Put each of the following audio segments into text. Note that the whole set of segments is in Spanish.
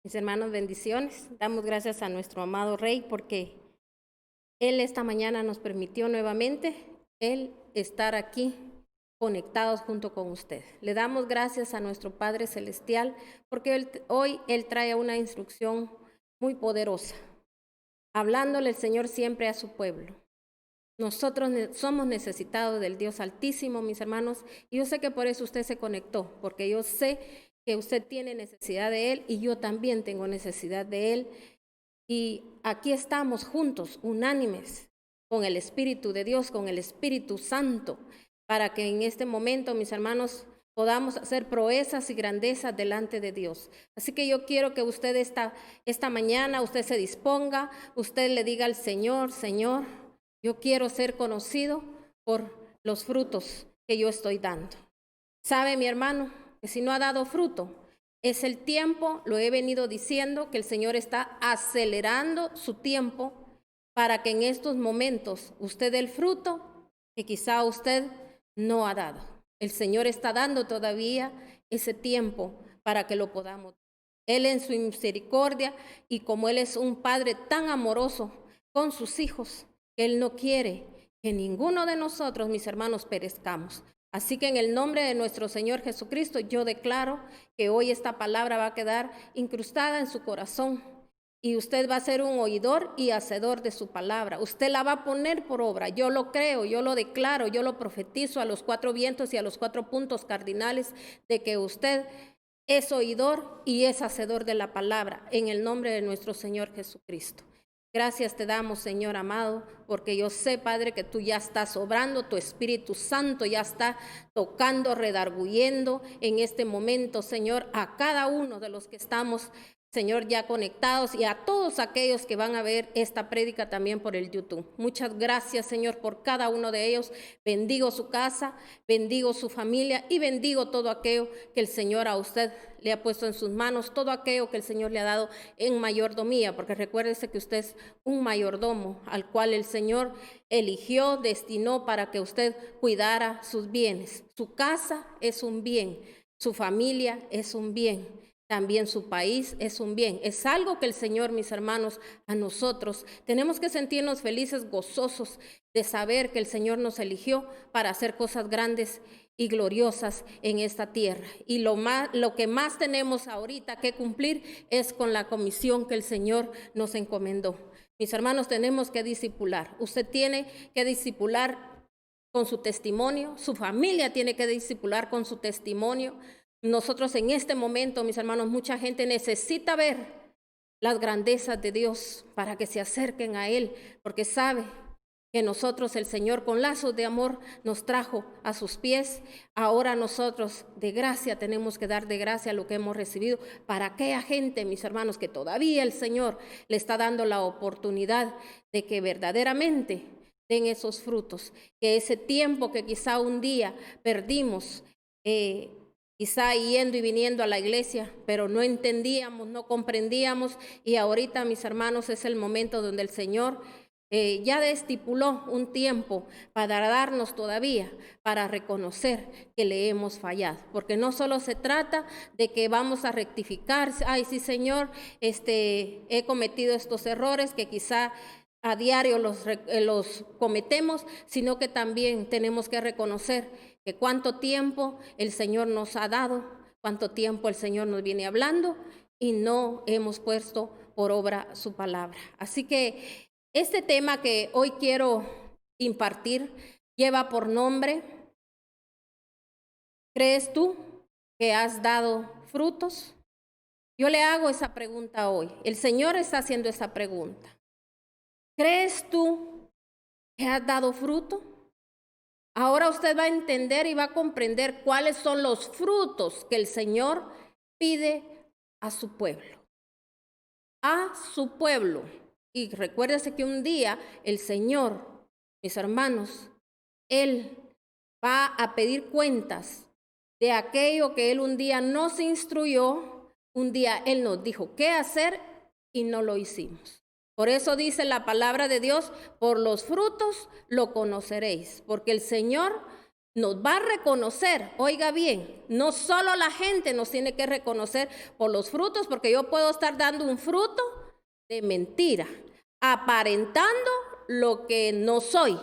Mis hermanos, bendiciones. Damos gracias a nuestro amado Rey porque Él esta mañana nos permitió nuevamente Él estar aquí conectados junto con usted. Le damos gracias a nuestro Padre Celestial porque hoy Él trae una instrucción muy poderosa, hablándole el Señor siempre a su pueblo. Nosotros somos necesitados del Dios Altísimo, mis hermanos, y yo sé que por eso usted se conectó, porque yo sé que usted tiene necesidad de Él y yo también tengo necesidad de Él. Y aquí estamos juntos, unánimes, con el Espíritu de Dios, con el Espíritu Santo, para que en este momento, mis hermanos, podamos hacer proezas y grandezas delante de Dios. Así que yo quiero que usted esta mañana, usted se disponga, usted le diga al Señor, Señor, yo quiero ser conocido por los frutos que yo estoy dando. ¿Sabe, mi hermano, que si no ha dado fruto, es el tiempo, lo he venido diciendo, que el Señor está acelerando su tiempo para que en estos momentos usted dé el fruto que quizá usted no ha dado? El Señor está dando todavía ese tiempo para que lo podamos. Él en su misericordia y como Él es un Padre tan amoroso con sus hijos, Él no quiere que ninguno de nosotros, mis hermanos, perezcamos. Así que en el nombre de nuestro Señor Jesucristo, yo declaro que hoy esta palabra va a quedar incrustada en su corazón y usted va a ser un oidor y hacedor de su palabra. Usted la va a poner por obra. Yo lo creo, yo lo declaro, yo lo profetizo a los cuatro vientos y a los cuatro puntos cardinales de que usted es oidor y es hacedor de la palabra en el nombre de nuestro Señor Jesucristo. Gracias te damos, Señor amado, porque yo sé, Padre, que tú ya estás obrando, tu Espíritu Santo ya está tocando, redarguyendo en este momento, Señor, a cada uno de los que estamos, Señor, ya conectados y a todos aquellos que van a ver esta prédica también por el YouTube. Muchas gracias, Señor, por cada uno de ellos. Bendigo su casa, bendigo su familia y bendigo todo aquello que el Señor a usted le ha puesto en sus manos, todo aquello que el Señor le ha dado en mayordomía, porque recuérdese que usted es un mayordomo al cual el Señor eligió, destinó para que usted cuidara sus bienes. Su casa es un bien, su familia es un bien. También su país es un bien. Es algo que el Señor, mis hermanos, a nosotros tenemos que sentirnos felices, gozosos de saber que el Señor nos eligió para hacer cosas grandes y gloriosas en esta tierra. Y lo que más tenemos ahorita que cumplir es con la comisión que el Señor nos encomendó. Mis hermanos, tenemos que discipular. Usted tiene que discipular con su testimonio, su familia tiene que discipular con su testimonio. Nosotros en este momento, mis hermanos, mucha gente necesita ver las grandezas de Dios para que se acerquen a Él, porque sabe que nosotros, el Señor, con lazos de amor nos trajo a sus pies. Ahora nosotros de gracia tenemos que dar de gracia lo que hemos recibido para aquella gente, mis hermanos, que todavía el Señor le está dando la oportunidad de que verdaderamente den esos frutos, que ese tiempo que quizá un día perdimos, quizá yendo y viniendo a la iglesia, pero no entendíamos, no comprendíamos, y ahorita, mis hermanos, es el momento donde el Señor ya estipuló un tiempo para darnos todavía, para reconocer que le hemos fallado, porque no solo se trata de que vamos a rectificar, ay sí Señor, he cometido estos errores que quizá a diario los cometemos, sino que también tenemos que reconocer que cuánto tiempo el Señor nos ha dado, cuánto tiempo el Señor nos viene hablando y no hemos puesto por obra su palabra. Así que este tema que hoy quiero impartir lleva por nombre, ¿crees tú que has dado frutos? Yo le hago esa pregunta hoy. El Señor está haciendo esa pregunta. ¿Crees tú que has dado fruto? Ahora usted va a entender y va a comprender cuáles son los frutos que el Señor pide a su pueblo. A su pueblo. Y recuérdese que un día el Señor, mis hermanos, Él va a pedir cuentas de aquello que Él un día nos instruyó, un día Él nos dijo qué hacer y no lo hicimos. Por eso dice la palabra de Dios, por los frutos lo conoceréis, porque el Señor nos va a reconocer. Oiga bien, no solo la gente nos tiene que reconocer por los frutos, porque yo puedo estar dando un fruto de mentira, aparentando lo que no soy.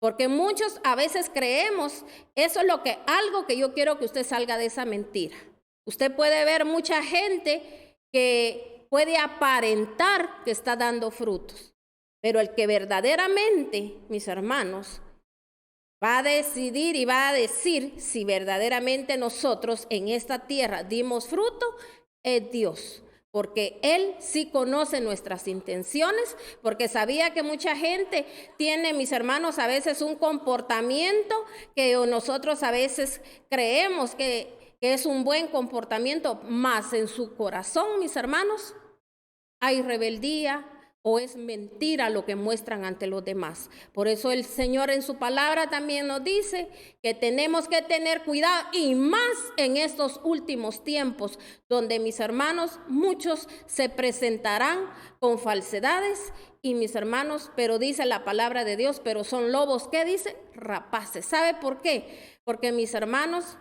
Porque muchos a veces creemos, eso es algo que yo quiero que usted salga de esa mentira. Usted puede ver mucha gente que puede aparentar que está dando frutos, pero el que verdaderamente, mis hermanos, va a decidir y va a decir si verdaderamente nosotros en esta tierra dimos fruto, es Dios. Porque Él sí conoce nuestras intenciones, porque sabía que mucha gente tiene, mis hermanos, a veces un comportamiento que nosotros a veces creemos que es un buen comportamiento, mas en su corazón, mis hermanos, hay rebeldía o es mentira lo que muestran ante los demás. Por eso el Señor en su palabra también nos dice que tenemos que tener cuidado, y más en estos últimos tiempos, donde, mis hermanos, muchos se presentarán con falsedades, y mis hermanos, pero dice la palabra de Dios, pero son lobos, ¿qué dice? Rapaces. ¿Sabe por qué? Porque, mis hermanos,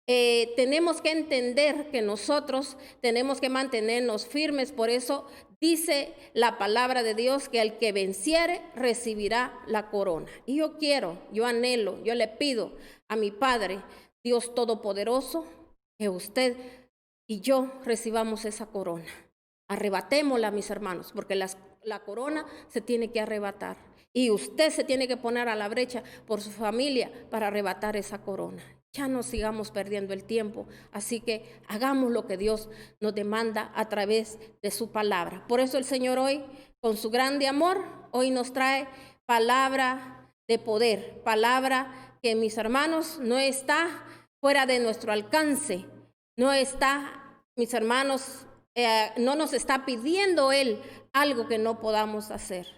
tenemos que entender que nosotros tenemos que mantenernos firmes. Por eso dice la palabra de Dios que el que venciere recibirá la corona. Y yo anhelo, yo le pido a mi Padre, Dios Todopoderoso, que usted y yo recibamos esa corona. Arrebatémosla, mis hermanos, porque la corona se tiene que arrebatar. Y usted se tiene que poner a la brecha por su familia para arrebatar esa corona. Ya no sigamos perdiendo el tiempo, así que hagamos lo que Dios nos demanda a través de su palabra. Por eso el Señor hoy, con su grande amor, hoy nos trae palabra de poder, palabra que, mis hermanos, no está fuera de nuestro alcance, no está, mis hermanos, no nos está pidiendo Él algo que no podamos hacer.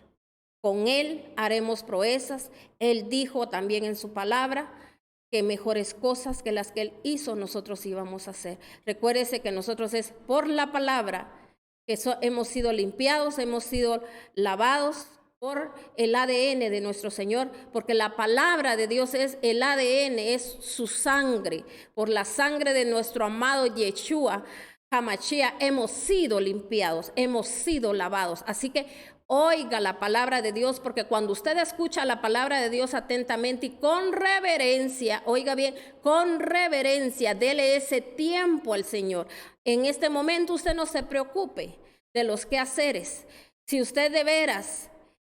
Con Él haremos proezas. Él dijo también en su palabra que mejores cosas que las que Él hizo nosotros íbamos a hacer. Recuérdese que nosotros es por la palabra que hemos sido limpiados, hemos sido lavados por el ADN de nuestro Señor, porque la palabra de Dios es el ADN, es su sangre. Por la sangre de nuestro amado Yeshua HaMashiach hemos sido limpiados, hemos sido lavados. Así que oiga la palabra de Dios, porque cuando usted escucha la palabra de Dios atentamente y con reverencia, oiga bien, con reverencia, dele ese tiempo al Señor. En este momento usted no se preocupe de los quehaceres. Si usted de veras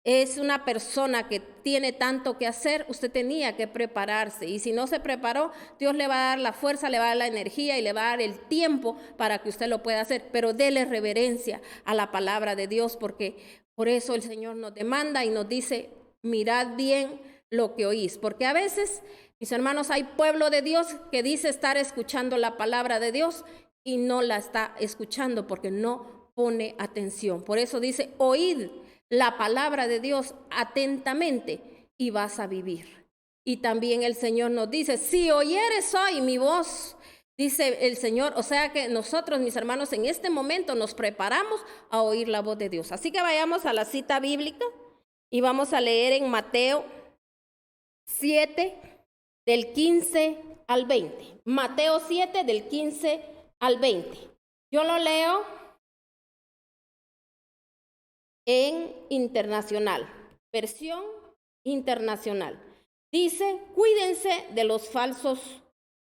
es una persona que tiene tanto que hacer, usted tenía que prepararse. Y si no se preparó, Dios le va a dar la fuerza, le va a dar la energía y le va a dar el tiempo para que usted lo pueda hacer. Pero dele reverencia a la palabra de Dios, porque por eso el Señor nos demanda y nos dice, mirad bien lo que oís. Porque a veces, mis hermanos, hay pueblo de Dios que dice estar escuchando la palabra de Dios y no la está escuchando porque no pone atención. Por eso dice, oíd la palabra de Dios atentamente y vas a vivir. Y también el Señor nos dice, si oyeres hoy mi voz, dice el Señor, o sea que nosotros, mis hermanos, en este momento nos preparamos a oír la voz de Dios. Así que vayamos a la cita bíblica y vamos a leer en Mateo 7, del 15 al 20. Mateo 7, del 15 al 20. Yo lo leo en internacional, versión internacional. Dice, cuídense de los falsos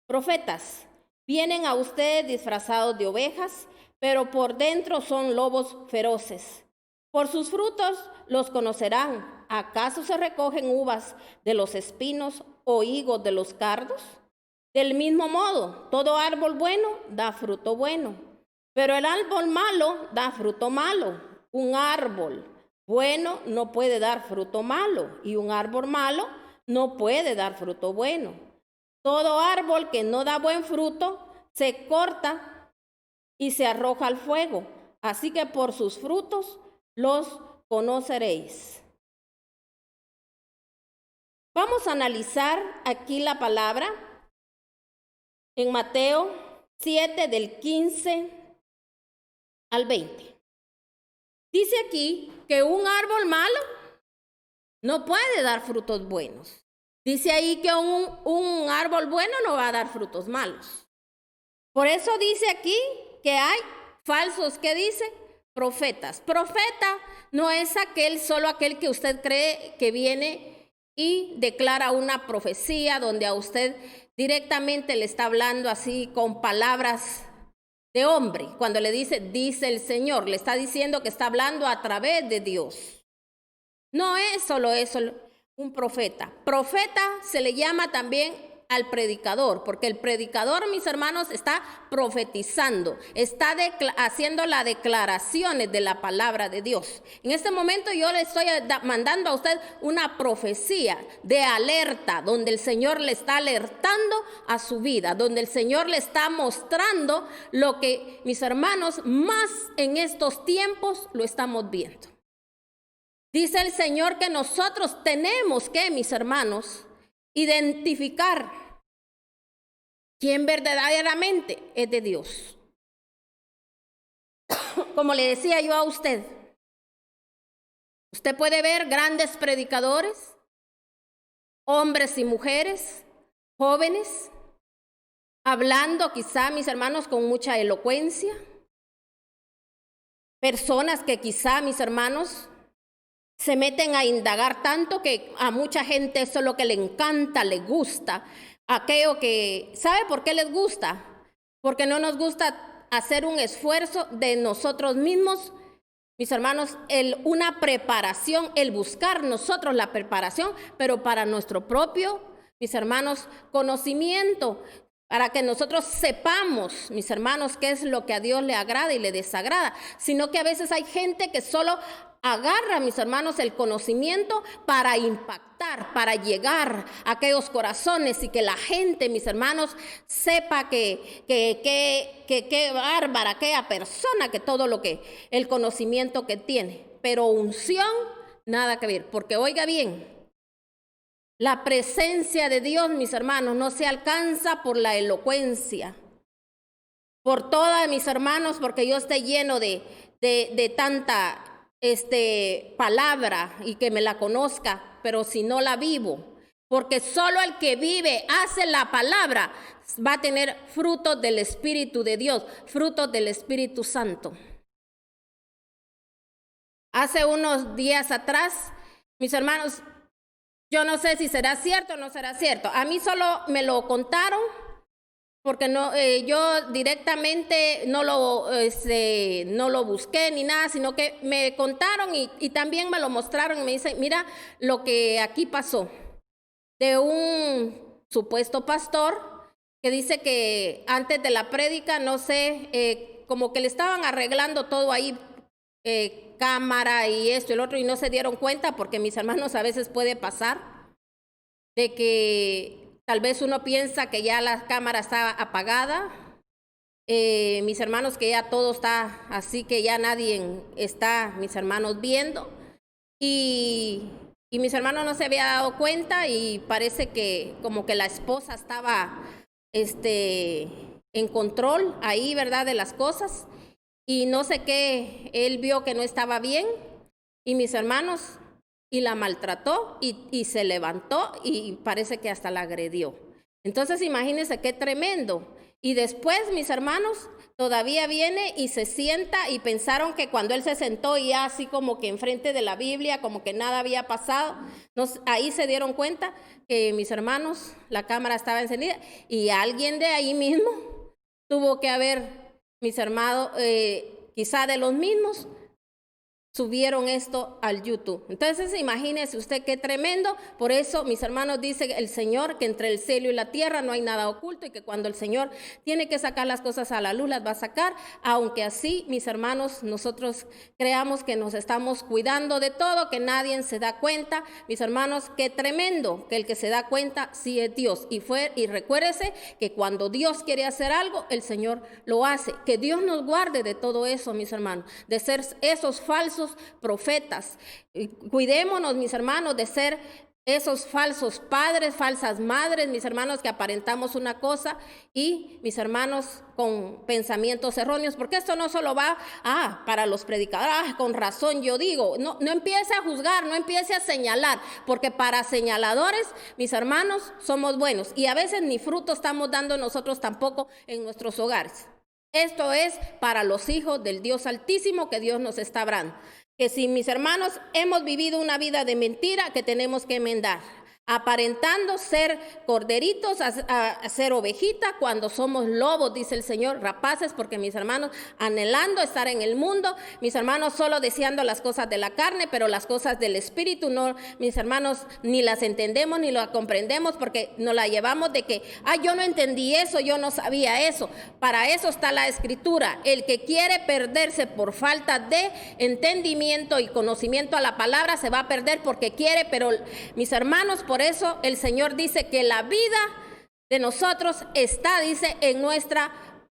profetas. Vienen a ustedes disfrazados de ovejas, pero por dentro son lobos feroces. Por sus frutos los conocerán. ¿Acaso se recogen uvas de los espinos o higos de los cardos? Del mismo modo, todo árbol bueno da fruto bueno, pero el árbol malo da fruto malo. Un árbol bueno no puede dar fruto malo, y un árbol malo no puede dar fruto bueno. Todo árbol que no da buen fruto se corta y se arroja al fuego. Así que por sus frutos los conoceréis. Vamos a analizar aquí la palabra en Mateo 7, del 15 al 20. Dice aquí que un árbol malo no puede dar frutos buenos. Dice ahí que un árbol bueno no va a dar frutos malos. Por eso dice aquí que hay falsos, ¿qué dice? Profetas. Profeta no es solo aquel que usted cree que viene y declara una profecía donde a usted directamente le está hablando así con palabras de hombre. Cuando le dice el Señor, le está diciendo que está hablando a través de Dios. No es solo eso un profeta. Profeta se le llama también al predicador, porque el predicador, mis hermanos, está profetizando, está haciendo las declaraciones de la palabra de Dios. En este momento yo le estoy mandando a usted una profecía de alerta, donde el Señor le está alertando a su vida, donde el Señor le está mostrando lo que, mis hermanos, más en estos tiempos lo estamos viendo. Dice el Señor que nosotros tenemos que, mis hermanos, identificar quién verdaderamente es de Dios. Como le decía yo a usted, usted puede ver grandes predicadores, hombres y mujeres, jóvenes, hablando quizá, mis hermanos, con mucha elocuencia. Personas que quizá, mis hermanos, se meten a indagar tanto que a mucha gente eso es lo que le encanta, le gusta. Aquello que, ¿sabe por qué les gusta? Porque no nos gusta hacer un esfuerzo de nosotros mismos, mis hermanos, una preparación, el buscar nosotros la preparación, pero para nuestro propio, mis hermanos, conocimiento, para que nosotros sepamos, mis hermanos, qué es lo que a Dios le agrada y le desagrada, sino que a veces hay gente que solo agarra, mis hermanos, el conocimiento para impactar, para llegar a aquellos corazones y que la gente, mis hermanos, sepa que qué bárbara, aquella persona, que todo lo que, el conocimiento que tiene. Pero unción, nada que ver, porque oiga bien, la presencia de Dios, mis hermanos, no se alcanza por la elocuencia, por todas, mis hermanos, porque yo esté lleno de tanta palabra y que me la conozca, pero si no la vivo, porque solo el que vive, hace la palabra, va a tener frutos del Espíritu de Dios, frutos del Espíritu Santo. Hace unos días atrás, mis hermanos, yo no sé si será cierto o no será cierto, a mí solo me lo contaron, porque no, yo directamente no lo busqué ni nada, sino que me contaron y también me lo mostraron y me dicen, mira lo que aquí pasó, de un supuesto pastor que dice que antes de la prédica, no sé, como que le estaban arreglando todo ahí, cámara y esto y el otro, y no se dieron cuenta, porque mis hermanos a veces puede pasar de que tal vez uno piensa que ya la cámara está apagada, mis hermanos, que ya todo está así, que ya nadie está, mis hermanos, viendo, y mis hermanos no se había dado cuenta, y parece que como que la esposa estaba en control ahí, ¿verdad?, de las cosas, y no sé qué, él vio que no estaba bien, y mis hermanos, y la maltrató y se levantó y parece que hasta la agredió. Entonces imagínense qué tremendo. Y después, mis hermanos, todavía viene y se sienta, y pensaron que cuando él se sentó y ya así como que enfrente de la Biblia, como que nada había pasado, ahí se dieron cuenta que, mis hermanos, la cámara estaba encendida y alguien de ahí mismo tuvo que haber, mis hermanos, quizá de los mismos, subieron esto al YouTube. Entonces imagínese usted qué tremendo. Por eso, mis hermanos, dice el Señor que entre el cielo y la tierra no hay nada oculto, y que cuando el Señor tiene que sacar las cosas a la luz, las va a sacar, aunque así, mis hermanos, nosotros creamos que nos estamos cuidando de todo, que nadie se da cuenta. Mis hermanos, qué tremendo, que el que se da cuenta sí es Dios, y recuérdese que cuando Dios quiere hacer algo, el Señor lo hace. Que Dios nos guarde de todo eso, mis hermanos, de ser esos falsos profetas. Cuidémonos, mis hermanos, de ser esos falsos padres, falsas madres, mis hermanos, que aparentamos una cosa y mis hermanos con pensamientos erróneos, porque esto no solo va para los predicadores, con razón yo digo, no empiece a juzgar, no empiece a señalar, porque para señaladores, mis hermanos, somos buenos y a veces ni fruto estamos dando nosotros tampoco en nuestros hogares. Esto es para los hijos del Dios Altísimo que Dios nos está hablando. Que si mis hermanos hemos vivido una vida de mentira, que tenemos que enmendar, aparentando ser corderitos, a ser ovejita, cuando somos lobos, dice el Señor, rapaces, porque mis hermanos, anhelando estar en el mundo, mis hermanos solo deseando las cosas de la carne, pero las cosas del Espíritu, no, mis hermanos, ni las entendemos, ni las comprendemos, porque nos la llevamos de que, yo no entendí eso, yo no sabía eso. Para eso está la Escritura. El que quiere perderse por falta de entendimiento y conocimiento a la palabra, se va a perder porque quiere, pero mis hermanos, por eso el Señor dice que la vida de nosotros está, dice, en nuestra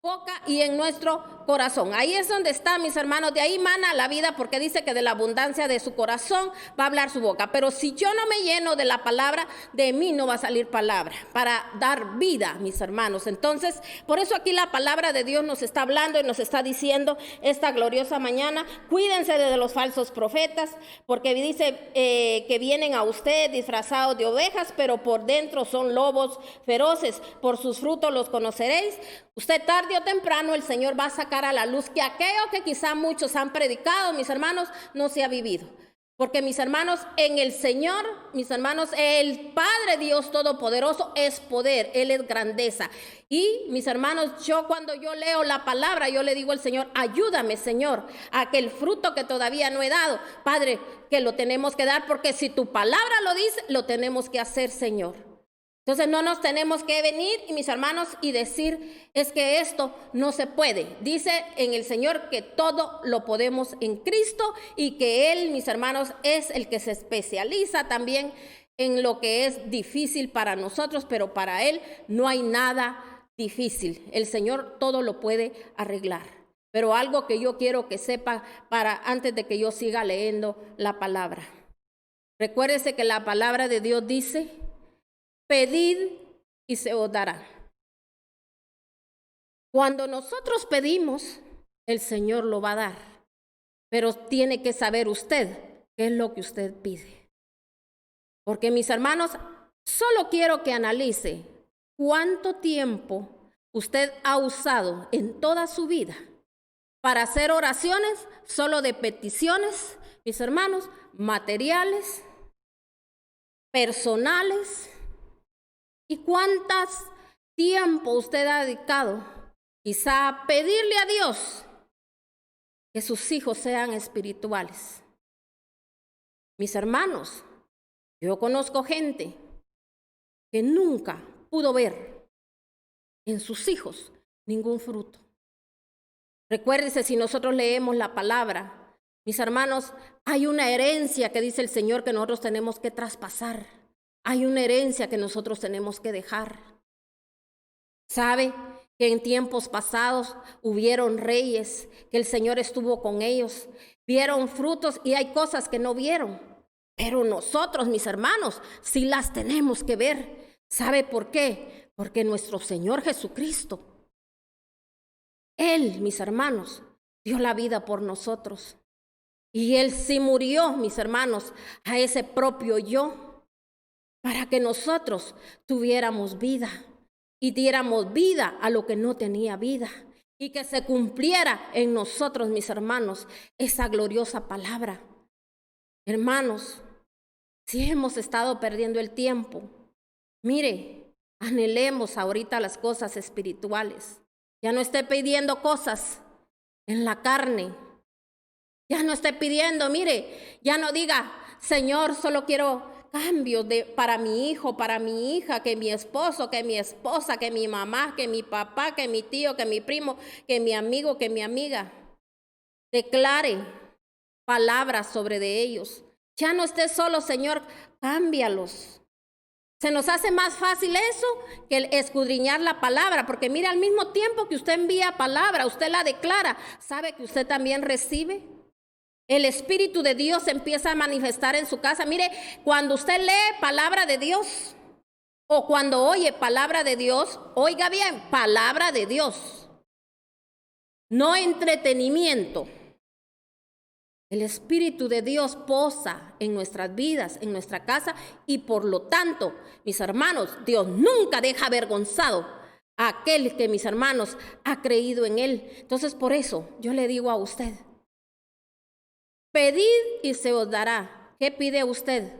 boca y en nuestro corazón. Ahí es donde está, mis hermanos, de ahí mana la vida, porque dice que de la abundancia de su corazón va a hablar su boca. Pero si yo no me lleno de la palabra, de mí no va a salir palabra para dar vida, mis hermanos. Entonces, por eso aquí la palabra de Dios nos está hablando y nos está diciendo esta gloriosa mañana, cuídense de los falsos profetas, porque dice que vienen a usted disfrazados de ovejas, pero por dentro son lobos feroces. Por sus frutos los conoceréis. Usted tarde o temprano el Señor va a sacar a la luz que aquello que quizá muchos han predicado, mis hermanos, no se ha vivido. Porque mis hermanos, en el Señor, mis hermanos, el Padre Dios Todopoderoso es poder, Él es grandeza. Y mis hermanos, cuando yo leo la palabra, yo le digo al Señor, ayúdame, Señor, a que el fruto que todavía no he dado, Padre, que lo tenemos que dar, porque si tu palabra lo dice, lo tenemos que hacer, Señor. Entonces no nos tenemos que venir, y mis hermanos, y decir, es que esto no se puede. Dice en el Señor que todo lo podemos en Cristo y que Él, mis hermanos, es el que se especializa también en lo que es difícil para nosotros, pero para Él no hay nada difícil. El Señor todo lo puede arreglar. Pero algo que yo quiero que sepa antes de que yo siga leyendo la palabra. Recuérdese que la palabra de Dios dice, pedid y se os dará. Cuando nosotros pedimos, el Señor lo va a dar. Pero tiene que saber usted qué es lo que usted pide. Porque mis hermanos, solo quiero que analice cuánto tiempo usted ha usado en toda su vida para hacer oraciones solo de peticiones, mis hermanos, materiales, personales. ¿Y cuántas tiempo usted ha dedicado quizá a pedirle a Dios que sus hijos sean espirituales? Mis hermanos, yo conozco gente que nunca pudo ver en sus hijos ningún fruto. Recuérdese, si nosotros leemos la palabra, mis hermanos, hay una herencia que dice el Señor que nosotros tenemos que traspasar. Hay una herencia que nosotros tenemos que dejar. ¿Sabe que en tiempos pasados hubieron reyes, que el Señor estuvo con ellos? Vieron frutos y hay cosas que no vieron. Pero nosotros, mis hermanos, sí las tenemos que ver. ¿Sabe por qué? Porque nuestro Señor Jesucristo, Él, mis hermanos, dio la vida por nosotros. Y Él sí murió, mis hermanos, a ese propio yo, para que nosotros tuviéramos vida y diéramos vida a lo que no tenía vida, y que se cumpliera en nosotros, mis hermanos, esa gloriosa palabra. Hermanos, si hemos estado perdiendo el tiempo, mire, anhelemos ahorita las cosas espirituales. Ya no esté pidiendo cosas en la carne. Ya no esté pidiendo, mire, ya no diga, Señor, solo quiero cambios para mi hijo, para mi hija, que mi esposo, que mi esposa, que mi mamá, que mi papá, que mi tío, que mi primo, que mi amigo, que mi amiga. Declare palabras sobre de ellos. Ya no esté solo, Señor, cámbialos. Se nos hace más fácil eso que el escudriñar la palabra, porque mire, al mismo tiempo que usted envía palabra, usted la declara, ¿sabe que usted también recibe? El Espíritu de Dios se empieza a manifestar en su casa. Mire, cuando usted lee palabra de Dios o cuando oye palabra de Dios, oiga bien, palabra de Dios, no entretenimiento. El Espíritu de Dios posa en nuestras vidas, en nuestra casa, y por lo tanto, mis hermanos, Dios nunca deja avergonzado a aquel que, mis hermanos, ha creído en Él. Entonces, por eso yo le digo a usted, pedid y se os dará. ¿Qué pide usted?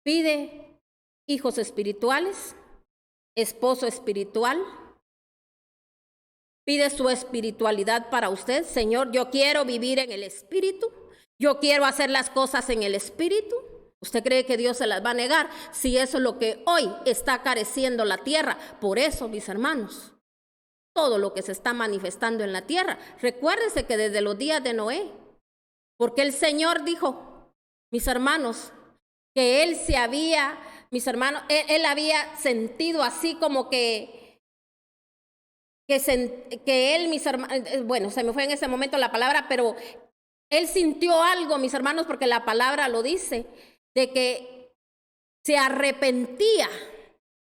Pide hijos espirituales, esposo espiritual. Pide su espiritualidad para usted. Señor, yo quiero vivir en el Espíritu. Yo quiero hacer las cosas en el Espíritu. ¿Usted cree que Dios se las va a negar? Si eso es lo que hoy está careciendo la tierra. Por eso, mis hermanos, todo lo que se está manifestando en la tierra. Recuérdense que desde los días de Noé, porque el Señor dijo, mis hermanos, que Él se había, mis hermanos, él había sentido así como que él, mis hermanos, bueno, se me fue en ese momento la palabra, pero él sintió algo, mis hermanos, porque la palabra lo dice, de que se arrepentía.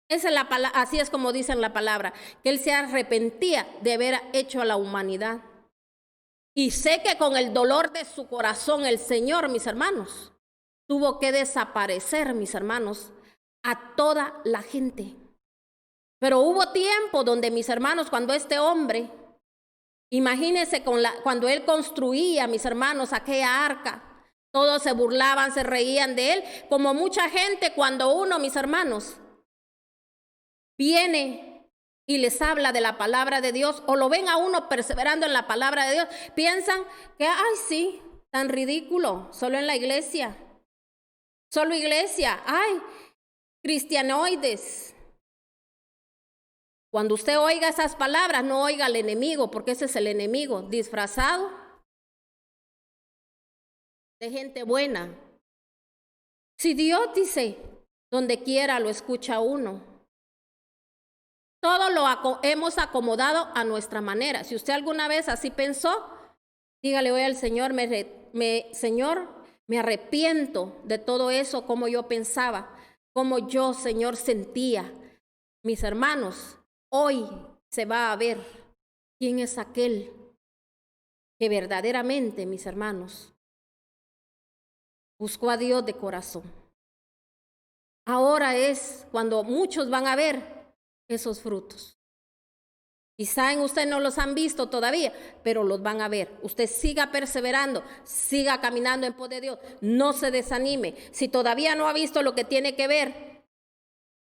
Esa es la palabra, así es como dice en la palabra, que él se arrepentía de haber hecho a la humanidad. Y sé que con el dolor de su corazón el Señor, mis hermanos, tuvo que desaparecer, mis hermanos, a toda la gente. Pero hubo tiempo donde, mis hermanos, cuando este hombre, imagínense cuando él construía, mis hermanos, aquella arca, todos se burlaban, se reían de él, como mucha gente cuando uno, mis hermanos, viene y les habla de la palabra de Dios o lo ven a uno perseverando en la palabra de Dios, piensan que, ay, sí, tan ridículo, solo en la iglesia, solo iglesia, ay, cristianoides. Cuando usted oiga esas palabras, no oiga al enemigo, porque ese es el enemigo disfrazado de gente buena. Si Dios dice, donde quiera lo escucha uno. Todo lo hemos acomodado a nuestra manera. Si usted alguna vez así pensó, dígale hoy al Señor, Señor, me arrepiento de todo eso, como yo pensaba, como yo, Señor, sentía. Mis hermanos, hoy se va a ver quién es aquel que verdaderamente, mis hermanos, buscó a Dios de corazón. Ahora es cuando muchos van a ver esos frutos. Quizá en usted no los han visto todavía, pero los van a ver. Usted siga perseverando, siga caminando en pos de Dios, no se desanime. Si todavía no ha visto lo que tiene que ver,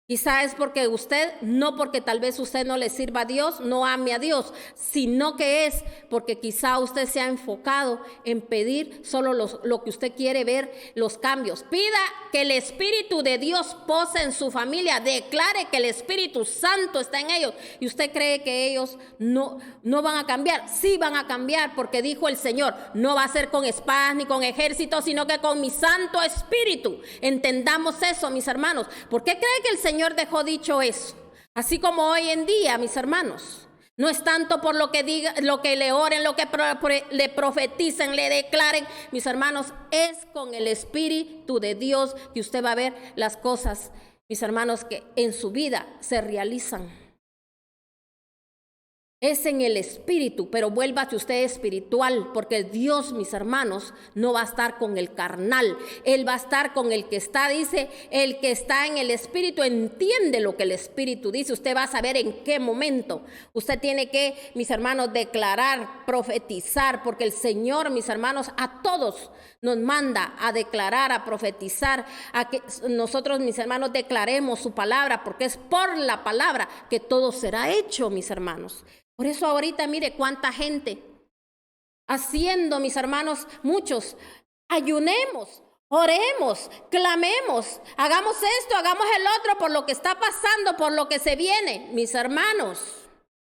quizá es porque usted, no porque tal vez usted no le sirva a Dios, no ame a Dios, sino que es porque quizá usted se ha enfocado en pedir solo lo que usted quiere ver, los cambios. Pida que el Espíritu de Dios pose en su familia, declare que el Espíritu Santo está en ellos. ¿Y usted cree que ellos no van a cambiar? Sí van a cambiar, porque dijo el Señor, no va a ser con espadas ni con ejércitos, sino que con mi Santo Espíritu. Entendamos eso, mis hermanos. ¿Por qué cree que el Señor dejó dicho eso? Así como hoy en día, mis hermanos, no es tanto por lo que diga, lo que le oren, lo que le profeticen, le declaren, mis hermanos, es con el Espíritu de Dios que usted va a ver las cosas, mis hermanos, que en su vida se realizan. Es en el Espíritu, pero vuélvase usted espiritual, porque Dios, mis hermanos, no va a estar con el carnal. Él va a estar con el que está, dice, el que está en el Espíritu entiende lo que el Espíritu dice. Usted va a saber en qué momento. Usted tiene que, mis hermanos, declarar, profetizar, porque el Señor, mis hermanos, a todos nos manda a declarar, a profetizar, a que nosotros, mis hermanos, declaremos su palabra, porque es por la palabra que todo será hecho, mis hermanos. Por eso ahorita mire cuánta gente haciendo, mis hermanos, muchos, ayunemos, oremos, clamemos, hagamos esto, hagamos el otro por lo que está pasando, por lo que se viene, mis hermanos.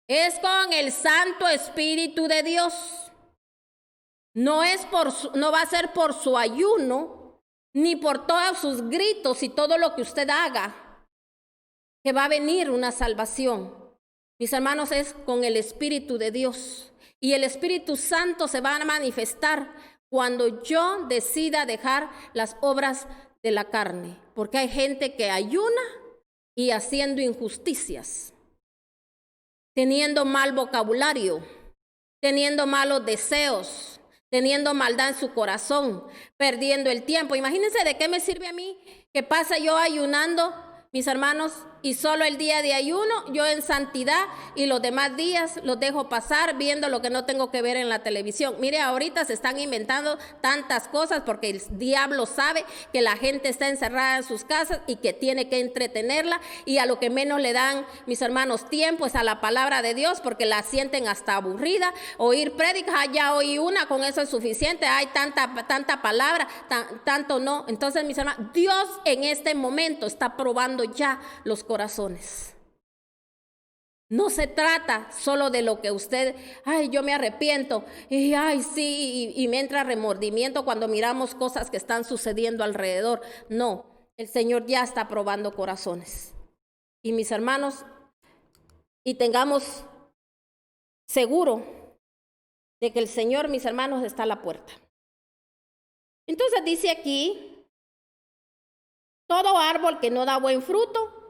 Es con el Santo Espíritu de Dios. No va a ser por su ayuno, ni por todos sus gritos y todo lo que usted haga, que va a venir una salvación. Mis hermanos, es con el Espíritu de Dios. Y el Espíritu Santo se va a manifestar cuando yo decida dejar las obras de la carne, porque hay gente que ayuna y haciendo injusticias, teniendo mal vocabulario, teniendo malos deseos, teniendo maldad en su corazón, perdiendo el tiempo. Imagínense de qué me sirve a mí que pase yo ayunando, mis hermanos, y solo el día de ayuno yo en santidad y los demás días los dejo pasar viendo lo que no tengo que ver en la televisión. Mire, ahorita se están inventando tantas cosas porque el diablo sabe que la gente está encerrada en sus casas y que tiene que entretenerla, y a lo que menos le dan, mis hermanos, tiempo es a la palabra de Dios, porque la sienten hasta aburrida. Oír prédicas, ya oí una, con eso es suficiente. Hay tanta palabra, tanto no. Entonces, mis hermanos, Dios en este momento está probando ya los corazones. No se trata solo de lo que usted, ay, yo me arrepiento, y ay, sí, y me entra remordimiento cuando miramos cosas que están sucediendo alrededor. No, el Señor ya está probando corazones. Y mis hermanos, y tengamos seguro de que el Señor, mis hermanos, está a la puerta. Entonces dice aquí, todo árbol que no da buen fruto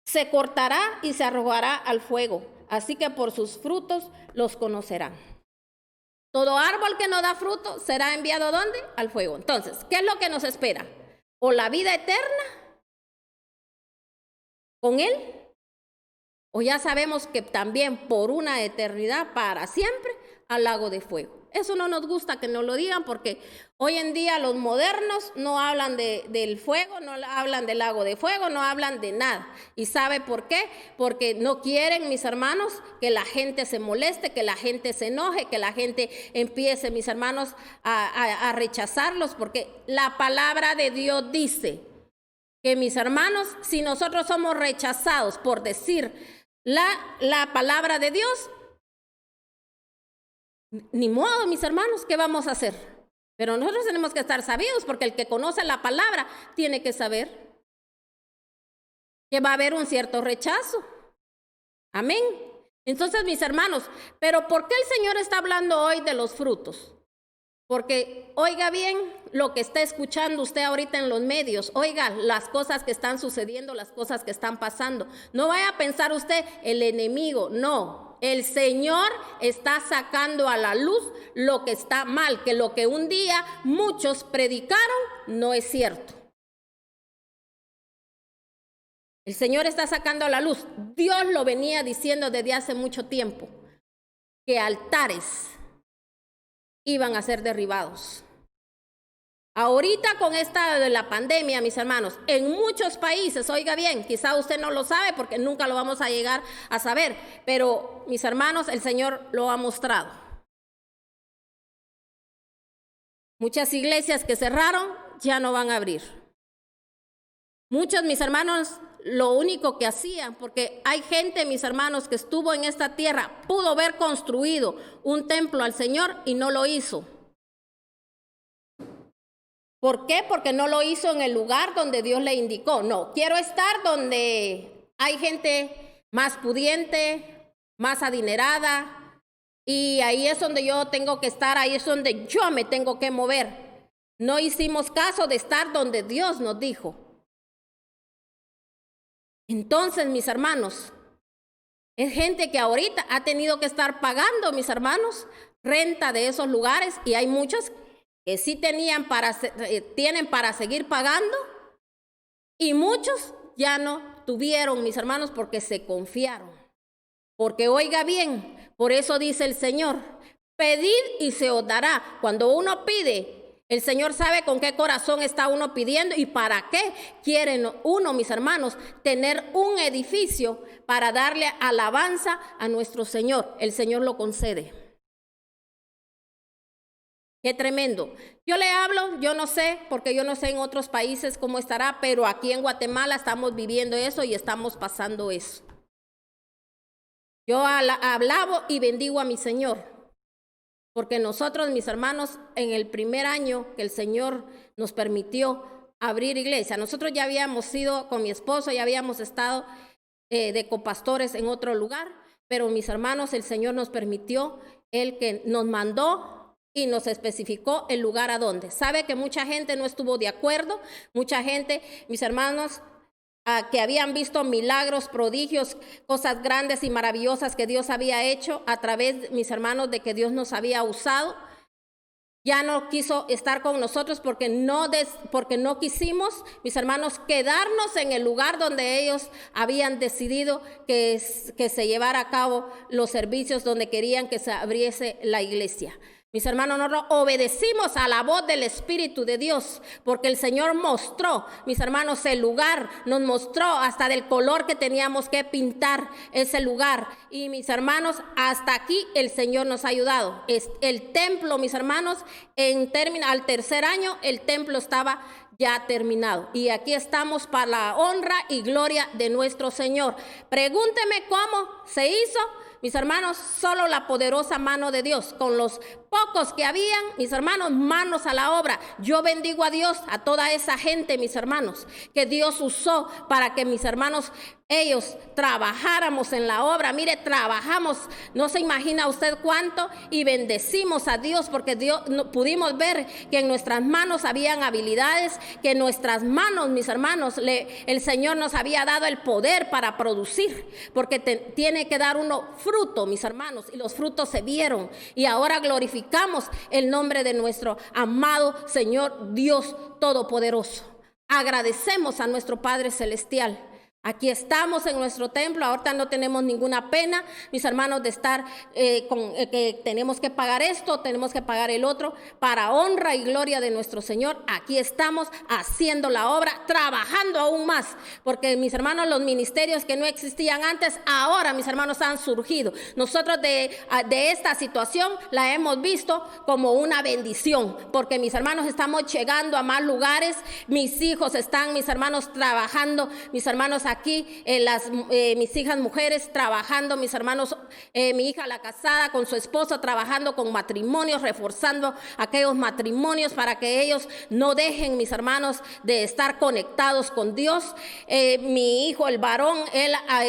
se cortará y se arrojará al fuego, así que por sus frutos los conocerán. Todo árbol que no da fruto será enviado ¿dónde? Al fuego. Entonces, ¿qué es lo que nos espera? ¿O la vida eterna con Él? O ya sabemos que también por una eternidad para siempre al lago de fuego. Eso no nos gusta que nos lo digan, porque hoy en día los modernos no hablan del fuego, no hablan del lago de fuego, no hablan de nada. ¿Y sabe por qué? Porque no quieren, mis hermanos, que la gente se moleste, que la gente se enoje, que la gente empiece, mis hermanos, a rechazarlos, porque la palabra de Dios dice que, mis hermanos, si nosotros somos rechazados por decir la palabra de Dios, ni modo, mis hermanos, ¿qué vamos a hacer? Pero nosotros tenemos que estar sabidos, porque el que conoce la palabra tiene que saber que va a haber un cierto rechazo. Amén. Entonces, mis hermanos, ¿pero por qué el Señor está hablando hoy de los frutos? Porque oiga bien lo que está escuchando usted ahorita en los medios, oiga las cosas que están sucediendo, las cosas que están pasando. No vaya a pensar usted el enemigo, no. El Señor está sacando a la luz lo que está mal, que lo que un día muchos predicaron no es cierto. El Señor está sacando a la luz. Dios lo venía diciendo desde hace mucho tiempo, que altares iban a ser derribados. Ahorita con esta de la pandemia, mis hermanos, en muchos países, oiga bien, quizá usted no lo sabe porque nunca lo vamos a llegar a saber, pero mis hermanos, el Señor lo ha mostrado. Muchas iglesias que cerraron ya no van a abrir. Muchos, mis hermanos, lo único que hacían, porque hay gente, mis hermanos, que estuvo en esta tierra, pudo haber construido un templo al Señor y no lo hizo. ¿Por qué? Porque no lo hizo en el lugar donde Dios le indicó. No, quiero estar donde hay gente más pudiente, más adinerada, y ahí es donde yo tengo que estar, ahí es donde yo me tengo que mover. No hicimos caso de estar donde Dios nos dijo. Entonces, mis hermanos, es gente que ahorita ha tenido que estar pagando, mis hermanos, renta de esos lugares, y hay muchos que sí tienen para seguir pagando, y muchos ya no tuvieron, mis hermanos, porque se confiaron. Porque oiga bien, por eso dice el Señor, pedid y se os dará. Cuando uno pide, el Señor sabe con qué corazón está uno pidiendo y para qué quiere uno, mis hermanos, tener un edificio para darle alabanza a nuestro Señor. El Señor lo concede. Qué tremendo. Yo le hablo, yo no sé, porque yo no sé en otros países cómo estará, pero aquí en Guatemala estamos viviendo eso y estamos pasando eso. Yo alabo y bendigo a mi Señor, porque nosotros, mis hermanos, en el primer año que el Señor nos permitió abrir iglesia, nosotros ya habíamos ido con mi esposo, ya habíamos estado de copastores en otro lugar, pero mis hermanos, el Señor nos permitió, Él que nos mandó y nos especificó el lugar a dónde. Sabe que mucha gente no estuvo de acuerdo, mucha gente, mis hermanos, que habían visto milagros, prodigios, cosas grandes y maravillosas que Dios había hecho a través, mis hermanos, de que Dios nos había usado. Ya no quiso estar con nosotros porque no quisimos, mis hermanos, quedarnos en el lugar donde ellos habían decidido que se llevara a cabo los servicios, donde querían que se abriese la iglesia. Mis hermanos, nosotros obedecimos a la voz del Espíritu de Dios, porque el Señor mostró, mis hermanos, el lugar, nos mostró hasta del color que teníamos que pintar ese lugar. Y mis hermanos, hasta aquí el Señor nos ha ayudado. El templo, mis hermanos, al tercer año, el templo estaba ya terminado. Y aquí estamos para la honra y gloria de nuestro Señor. Pregúnteme cómo se hizo. Mis hermanos, solo la poderosa mano de Dios, con los pocos que habían, mis hermanos, manos a la obra. Yo bendigo a Dios, a toda esa gente, mis hermanos, que Dios usó para que mis hermanos, ellos trabajáramos en la obra. Mire, trabajamos, no se imagina usted cuánto, y bendecimos a Dios porque pudimos ver que en nuestras manos habían habilidades, que en nuestras manos, mis hermanos, el Señor nos había dado el poder para producir, porque tiene que dar uno fruto, mis hermanos, y los frutos se vieron. Y ahora glorificamos el nombre de nuestro amado Señor Dios Todopoderoso. Agradecemos a nuestro Padre Celestial. Aquí estamos en nuestro templo, ahorita no tenemos ninguna pena, mis hermanos, de estar que tenemos que pagar esto, tenemos que pagar el otro, para honra y gloria de nuestro Señor. Aquí estamos haciendo la obra, trabajando aún más, porque mis hermanos, los ministerios que no existían antes, ahora mis hermanos han surgido. Nosotros de esta situación la hemos visto como una bendición, porque mis hermanos estamos llegando a más lugares, mis hijos están, mis hermanos, trabajando, mis hermanos, aquí mis hijas mujeres trabajando, mis hermanos, mi hija la casada con su esposo trabajando con matrimonios, reforzando aquellos matrimonios para que ellos no dejen, mis hermanos, de estar conectados con Dios. Mi hijo el varón,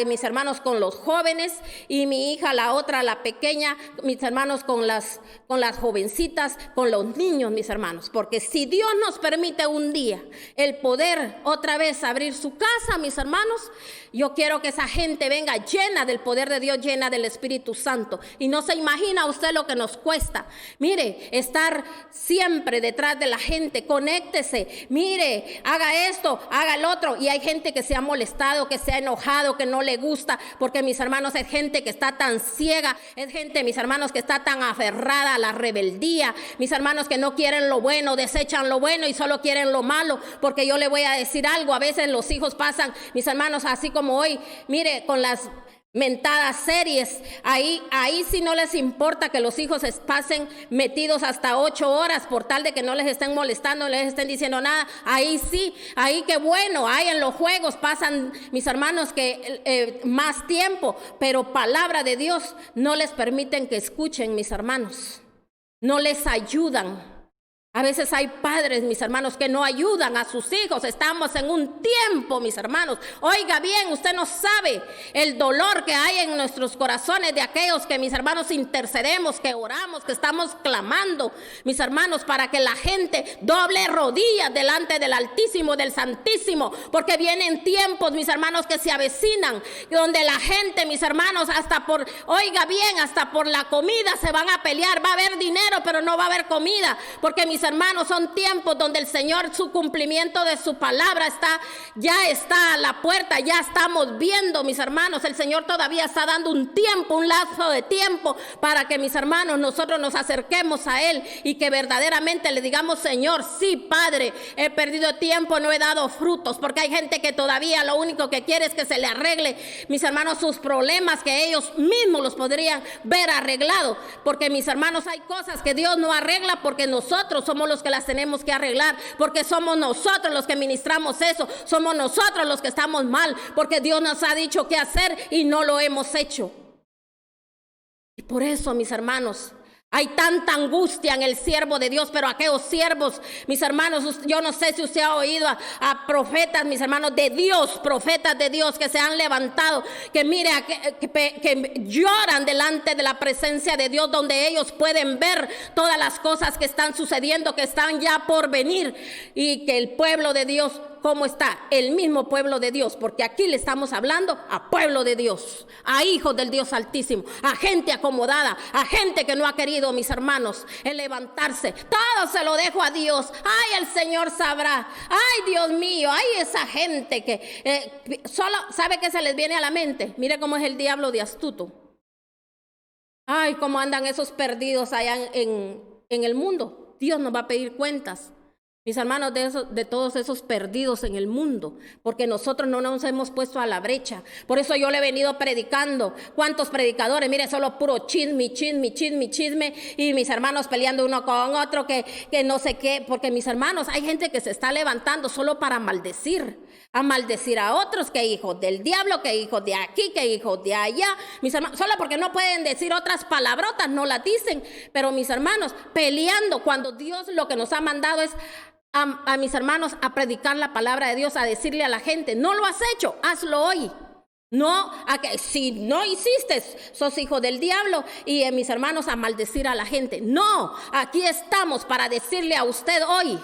mis hermanos, con los jóvenes, y mi hija la otra, la pequeña, mis hermanos, con las jovencitas, con los niños, mis hermanos, porque si Dios nos permite un día el poder otra vez abrir su casa, mis hermanos, yo quiero que esa gente venga llena del poder de Dios, llena del Espíritu Santo. Y no se imagina usted lo que nos cuesta. Mire, estar siempre detrás de la gente, conéctese, mire, haga esto, haga el otro. Y hay gente que se ha molestado, que se ha enojado, que no le gusta, porque mis hermanos, es gente que está tan ciega, es gente, mis hermanos, que está tan aferrada a la rebeldía, mis hermanos, que no quieren lo bueno, desechan lo bueno y solo quieren lo malo. Porque yo le voy a decir algo, a veces los hijos pasan, mis hermanos, así como hoy, mire, con las mentadas series, ahí sí no les importa que los hijos pasen metidos hasta 8 horas por tal de que no les estén molestando, no les estén diciendo nada. Ahí sí, ahí qué bueno, ahí en los juegos pasan, mis hermanos, que más tiempo, pero palabra de Dios no les permiten que escuchen, mis hermanos, no les ayudan. A veces hay padres, mis hermanos, que no ayudan a sus hijos. Estamos en un tiempo, mis hermanos. Oiga bien, usted no sabe el dolor que hay en nuestros corazones de aquellos que, mis hermanos, intercedemos, que oramos, que estamos clamando, mis hermanos, para que la gente doble rodillas delante del Altísimo, del Santísimo, porque vienen tiempos, mis hermanos, que se avecinan, donde la gente, mis hermanos, oiga bien, hasta por la comida se van a pelear. Va a haber dinero, pero no va a haber comida, porque mis hermanos, son tiempos donde el Señor, su cumplimiento de su palabra ya está a la puerta. Ya estamos viendo, mis hermanos, el Señor todavía está dando un tiempo, un lapso de tiempo, para que, mis hermanos, nosotros nos acerquemos a Él y que verdaderamente le digamos: Señor, sí, Padre, he perdido tiempo, no he dado frutos. Porque hay gente que todavía lo único que quiere es que se le arregle, mis hermanos, sus problemas, que ellos mismos los podrían ver arreglados. Porque, mis hermanos, hay cosas que Dios no arregla porque nosotros somos los que las tenemos que arreglar, porque somos nosotros los que ministramos eso, somos nosotros los que estamos mal, porque Dios nos ha dicho qué hacer y no lo hemos hecho. Y por eso, mis hermanos, Hay tanta angustia en el siervo de Dios, pero aquellos siervos, mis hermanos, yo no sé si usted ha oído a profetas, mis hermanos, de Dios, profetas de Dios que se han levantado, que mire, que lloran delante de la presencia de Dios, donde ellos pueden ver todas las cosas que están sucediendo, que están ya por venir, y que el pueblo de Dios, ¿cómo está? El mismo pueblo de Dios, porque aquí le estamos hablando a pueblo de Dios, a hijos del Dios Altísimo, a gente acomodada, a gente que no ha querido, mis hermanos, el levantarse. Todo se lo dejo a Dios. Ay, el Señor sabrá. Ay, Dios mío, ay, esa gente que solo sabe que se les viene a la mente. Mire cómo es el diablo de astuto. Ay, cómo andan esos perdidos allá en el mundo. Dios nos va a pedir cuentas, mis hermanos, de todos esos perdidos en el mundo, porque nosotros no nos hemos puesto a la brecha. Por eso yo le he venido predicando. ¿Cuántos predicadores? Mire, solo puro chisme, y mis hermanos peleando uno con otro, que no sé qué, porque mis hermanos, hay gente que se está levantando solo para maldecir a otros, que hijos del diablo, que hijos de aquí, que hijos de allá, mis hermanos, solo porque no pueden decir otras palabrotas, no las dicen, pero mis hermanos, peleando cuando Dios lo que nos ha mandado es a mis hermanos a predicar la palabra de Dios, a decirle a la gente, no lo has hecho, hazlo hoy. No, si no hiciste, sos hijo del diablo, y mis hermanos a maldecir a la gente. No, aquí estamos para decirle a usted hoy,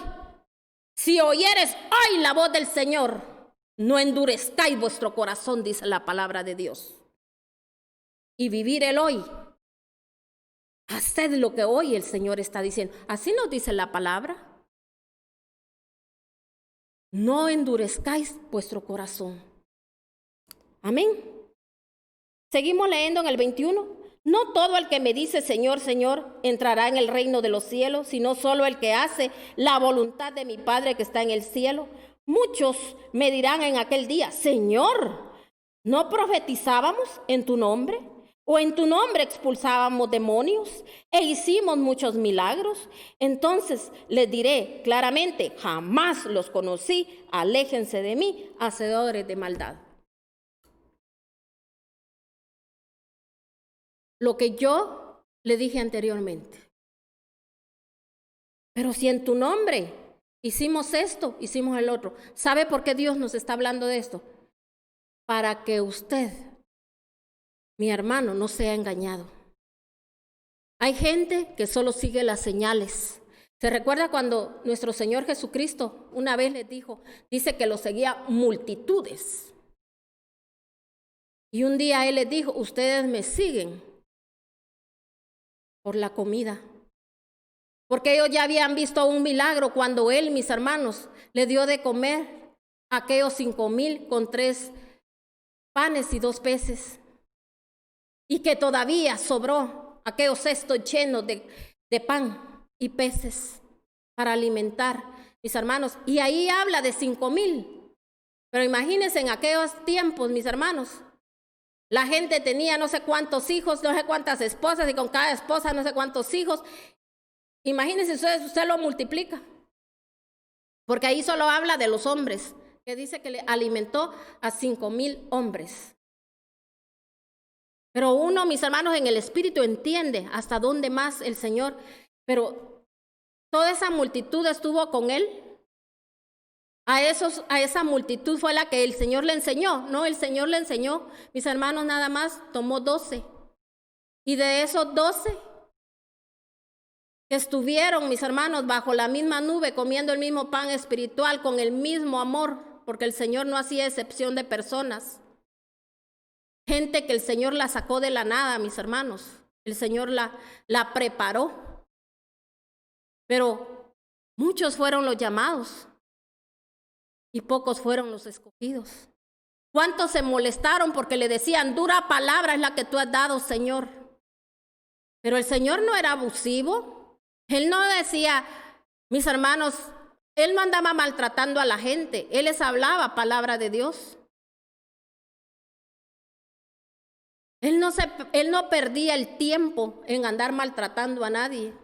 si oyeres hoy la voz del Señor, no endurezcáis vuestro corazón, dice la palabra de Dios. Y vivir el hoy. Haced lo que hoy el Señor está diciendo. Así nos dice la palabra. No endurezcáis vuestro corazón. Amén. Seguimos leyendo en el 21. No todo el que me dice Señor, Señor, entrará en el reino de los cielos, sino solo el que hace la voluntad de mi Padre que está en el cielo. Muchos me dirán en aquel día, Señor, ¿no profetizábamos en tu nombre? ¿O en tu nombre expulsábamos demonios e hicimos muchos milagros? Entonces les diré claramente, jamás los conocí, aléjense de mí, hacedores de maldad. Lo que yo le dije anteriormente. Pero si en tu nombre hicimos esto, hicimos el otro. ¿Sabe por qué Dios nos está hablando de esto? Para que usted, mi hermano, no sea engañado. Hay gente que solo sigue las señales. ¿Se recuerda cuando nuestro Señor Jesucristo una vez les dice que lo seguía multitudes? Y un día Él les dijo, ustedes me siguen por la comida. Porque ellos ya habían visto un milagro cuando Él, mis hermanos, le dio de comer a aquellos 5,000 con 3 panes y 2 peces. Y que todavía sobró aquellos cestos llenos de pan y peces para alimentar, mis hermanos. Y ahí habla de 5,000. Pero imagínense en aquellos tiempos, mis hermanos, la gente tenía no sé cuántos hijos, no sé cuántas esposas, y con cada esposa no sé cuántos hijos. Imagínense, usted lo multiplica. Porque ahí solo habla de los hombres, que dice que le alimentó a 5,000 hombres. Pero uno, mis hermanos, en el espíritu entiende hasta dónde más el Señor. Pero toda esa multitud estuvo con Él. A esa multitud fue la que el Señor le enseñó. No, el Señor le enseñó, mis hermanos, nada más tomó 12. Y de esos 12 que estuvieron, mis hermanos, bajo la misma nube, comiendo el mismo pan espiritual, con el mismo amor, porque el Señor no hacía excepción de personas. Gente que el Señor la sacó de la nada, mis hermanos. El Señor la preparó. Pero muchos fueron los llamados y pocos fueron los escogidos. ¿Cuántos se molestaron porque le decían, dura palabra es la que tú has dado, Señor? Pero el Señor no era abusivo. Él no decía, mis hermanos, Él no andaba maltratando a la gente. Él les hablaba palabra de Dios. Él no perdía el tiempo en andar maltratando a nadie,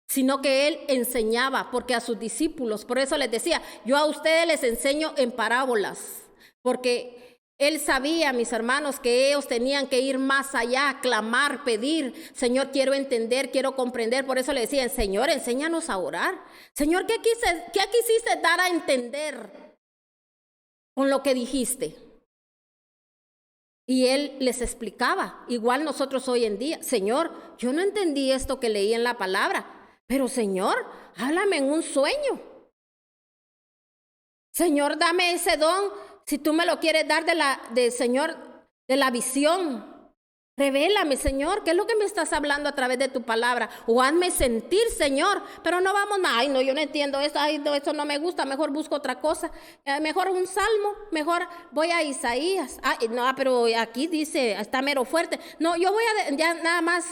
sino que Él enseñaba, porque a sus discípulos, por eso les decía, yo a ustedes les enseño en parábolas, porque Él sabía, mis hermanos, que ellos tenían que ir más allá, clamar, pedir. Señor, quiero entender, quiero comprender. Por eso le decían, Señor, enséñanos a orar. Señor, ¿qué quisiste dar a entender con lo que dijiste? Y él les explicaba, igual nosotros hoy en día, Señor, yo no entendí esto que leí en la palabra, pero Señor, háblame en un sueño. Señor, dame ese don, si tú me lo quieres dar Señor, de la visión. Revélame, Señor, ¿qué es lo que me estás hablando a través de tu palabra? O hazme sentir, Señor, pero no vamos, ay, no, yo no entiendo esto, ay, no, esto no me gusta, mejor busco otra cosa, mejor un salmo, mejor voy a Isaías. Ay, no, pero aquí dice, está mero fuerte. No, yo voy ya nada más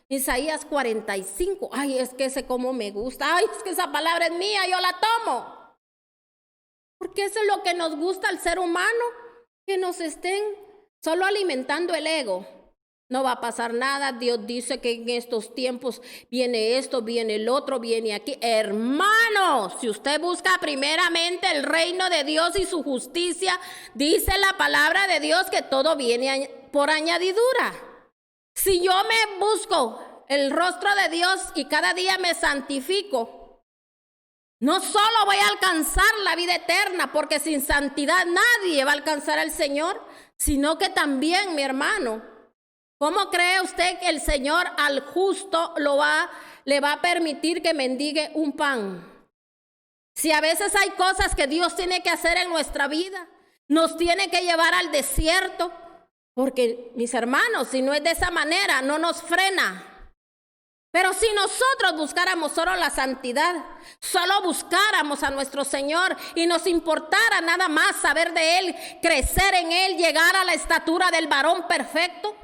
Isaías 45. Ay, es que ese como me gusta, ay, es que esa palabra es mía, yo la tomo. Porque eso es lo que nos gusta al ser humano, que nos estén solo alimentando el ego. No va a pasar nada. Dios dice que en estos tiempos viene esto, viene el otro, viene aquí. Hermanos, si usted busca primeramente el reino de Dios y su justicia, dice la palabra de Dios que todo viene por añadidura. Si yo me busco el rostro de Dios y cada día me santifico, no solo voy a alcanzar la vida eterna, porque sin santidad nadie va a alcanzar al Señor, sino que también, mi hermano, ¿cómo cree usted que el Señor al justo le va a permitir que mendigue un pan? Si a veces hay cosas que Dios tiene que hacer en nuestra vida, nos tiene que llevar al desierto, porque, mis hermanos, si no es de esa manera, no nos frena. Pero si nosotros buscáramos solo la santidad, solo buscáramos a nuestro Señor y nos importara nada más saber de Él, crecer en Él, llegar a la estatura del varón perfecto,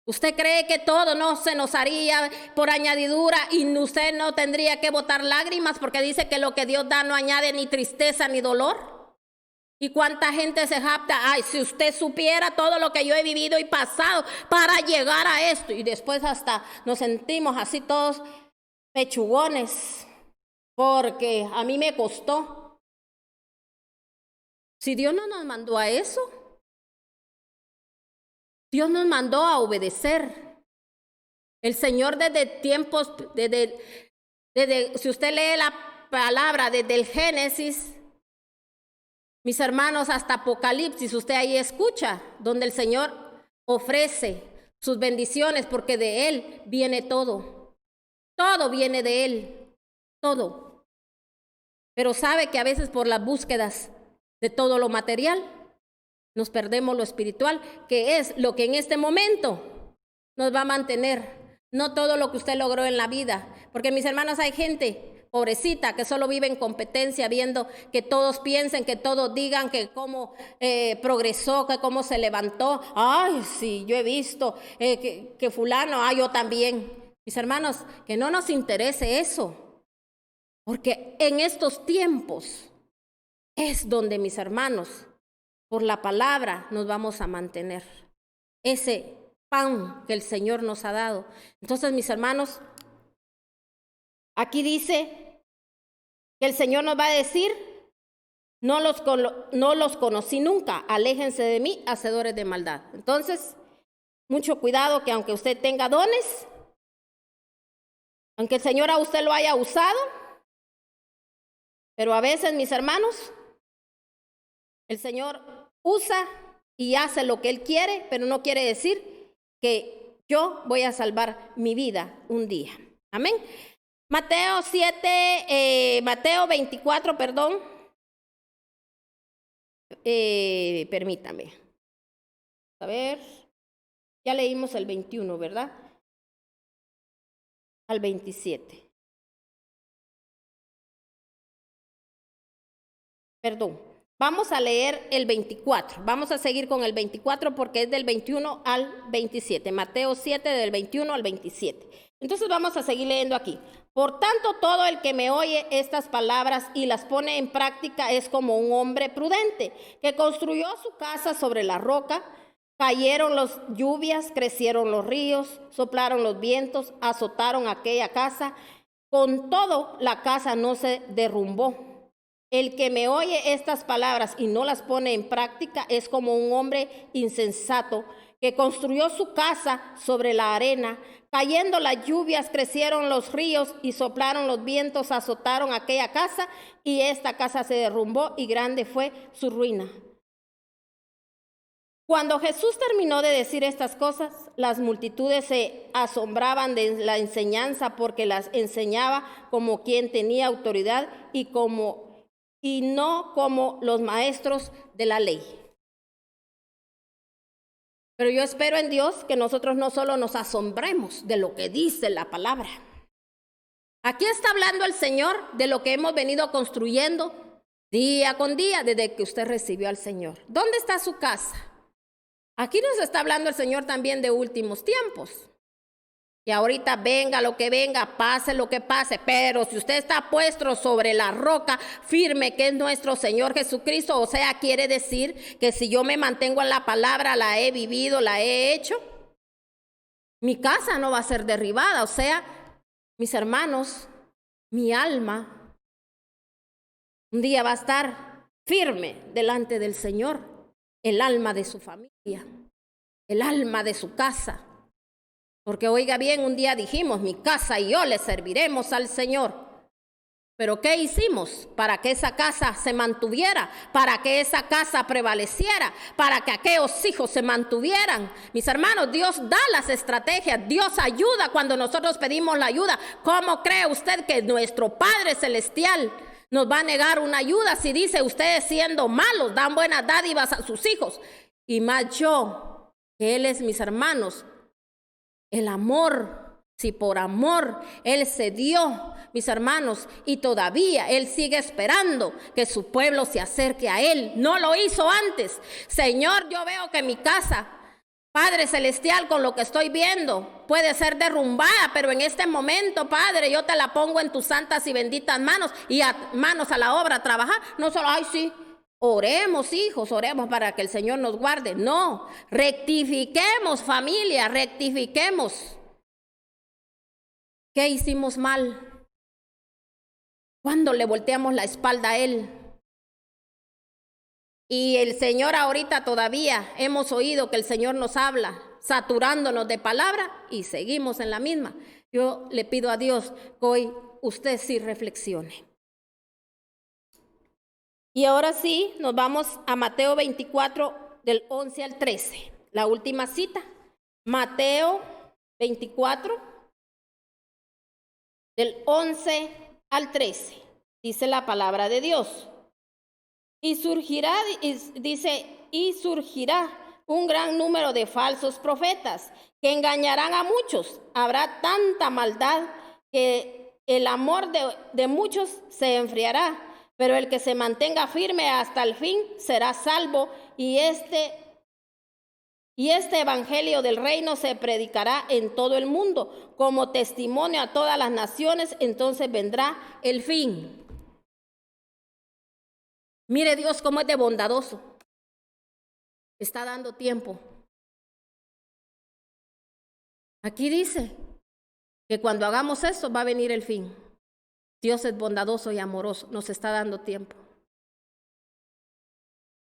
¿usted cree que todo no se nos haría por añadidura y usted no tendría que botar lágrimas? Porque dice que lo que Dios da no añade ni tristeza ni dolor. ¿Y cuánta gente se jacta? Ay, si usted supiera todo lo que yo he vivido y pasado para llegar a esto. Y después hasta nos sentimos así todos pechugones, porque a mí me costó. Si Dios no nos mandó a eso, Dios nos mandó a obedecer. El Señor desde tiempos, si usted lee la palabra desde el Génesis, mis hermanos, hasta Apocalipsis, usted ahí escucha, donde el Señor ofrece sus bendiciones, porque de Él viene todo. Todo viene de Él, todo. Pero sabe que a veces por las búsquedas de todo lo material, nos perdemos lo espiritual, que es lo que en este momento nos va a mantener. No todo lo que usted logró en la vida. Porque, mis hermanos, hay gente pobrecita que solo vive en competencia, viendo que todos piensen, que todos digan que cómo progresó, que cómo se levantó. Ay, sí, yo he visto que fulano, yo también. Mis hermanos, que no nos interese eso. Porque en estos tiempos es donde, mis hermanos, por la palabra nos vamos a mantener. Ese pan que el Señor nos ha dado. Entonces, mis hermanos, aquí dice que el Señor nos va a decir, no los conocí nunca, aléjense de mí, hacedores de maldad. Entonces, mucho cuidado, que aunque usted tenga dones, aunque el Señor a usted lo haya usado, pero a veces, mis hermanos, el Señor usa y hace lo que Él quiere, pero no quiere decir que yo voy a salvar mi vida un día. Amén. Mateo 24, perdón. Permítame. A ver, ya leímos el 21, ¿verdad? Al 27. Perdón. Vamos a leer el 24. Vamos a seguir con el 24 porque es del 21 al 27. Mateo 7 del 21 al 27. Entonces vamos a seguir leyendo aquí. Por tanto, todo el que me oye estas palabras y las pone en práctica es como un hombre prudente que construyó su casa sobre la roca. Cayeron las lluvias, crecieron los ríos, soplaron los vientos, azotaron aquella casa. Con todo, la casa no se derrumbó. El que me oye estas palabras y no las pone en práctica es como un hombre insensato que construyó su casa sobre la arena. Cayendo las lluvias, crecieron los ríos y soplaron los vientos, azotaron aquella casa y esta casa se derrumbó y grande fue su ruina. Cuando Jesús terminó de decir estas cosas, las multitudes se asombraban de la enseñanza porque las enseñaba como quien tenía autoridad y no como los maestros de la ley. Pero yo espero en Dios que nosotros no solo nos asombremos de lo que dice la palabra. Aquí está hablando el Señor de lo que hemos venido construyendo día con día desde que usted recibió al Señor. ¿Dónde está su casa? Aquí nos está hablando el Señor también de últimos tiempos. Y ahorita venga lo que venga, pase lo que pase, pero si usted está puesto sobre la roca firme que es nuestro Señor Jesucristo, o sea, quiere decir que si yo me mantengo en la palabra, la he vivido, la he hecho, mi casa no va a ser derribada. O sea, mis hermanos, mi alma un día va a estar firme delante del Señor, el alma de su familia, el alma de su casa. Porque oiga bien, un día dijimos, mi casa y yo le serviremos al Señor. Pero ¿qué hicimos para que esa casa se mantuviera? Para que esa casa prevaleciera, para que aquellos hijos se mantuvieran. Mis hermanos, Dios da las estrategias, Dios ayuda cuando nosotros pedimos la ayuda. ¿Cómo cree usted que nuestro Padre Celestial nos va a negar una ayuda si dice ustedes siendo malos dan buenas dádivas a sus hijos? Y más yo, que Él es mis hermanos, el amor, si por amor Él se dio, mis hermanos, y todavía Él sigue esperando que su pueblo se acerque a Él. No lo hizo antes. Señor, yo veo que mi casa, Padre Celestial, con lo que estoy viendo, puede ser derrumbada, pero en este momento, Padre, yo te la pongo en tus santas y benditas manos y manos a la obra a trabajar. No solo, ay, sí. Oremos, hijos, oremos para que el Señor nos guarde. No, rectifiquemos, familia, rectifiquemos. ¿Qué hicimos mal? ¿Cuándo le volteamos la espalda a Él? Y el Señor ahorita todavía hemos oído que el Señor nos habla, saturándonos de palabra y seguimos en la misma. Yo le pido a Dios que hoy usted sí reflexione. Y ahora sí, nos vamos a Mateo 24, del 11 al 13. La última cita. Mateo 24, del 11 al 13. Dice la palabra de Dios. Y surgirá un gran número de falsos profetas que engañarán a muchos. Habrá tanta maldad que el amor de muchos se enfriará. Pero el que se mantenga firme hasta el fin será salvo, y este evangelio del reino se predicará en todo el mundo como testimonio a todas las naciones, entonces vendrá el fin. Mire Dios cómo es de bondadoso. Está dando tiempo. Aquí dice que cuando hagamos eso va a venir el fin. Dios es bondadoso y amoroso, nos está dando tiempo.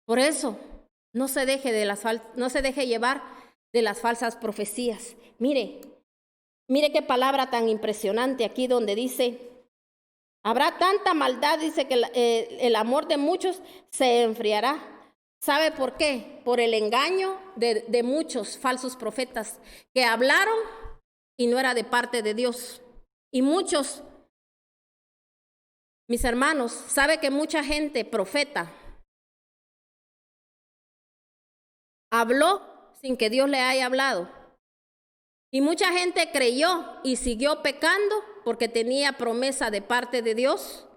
Por eso, no se deje llevar de las falsas profecías. Mire qué palabra tan impresionante aquí donde dice, habrá tanta maldad, dice que el amor de muchos se enfriará. ¿Sabe por qué? Por el engaño de muchos falsos profetas que hablaron y no era de parte de Dios. Y muchos, mis hermanos, sabe que mucha gente profeta habló sin que Dios le haya hablado. Y mucha gente creyó y siguió pecando porque tenía promesa de parte de Dios.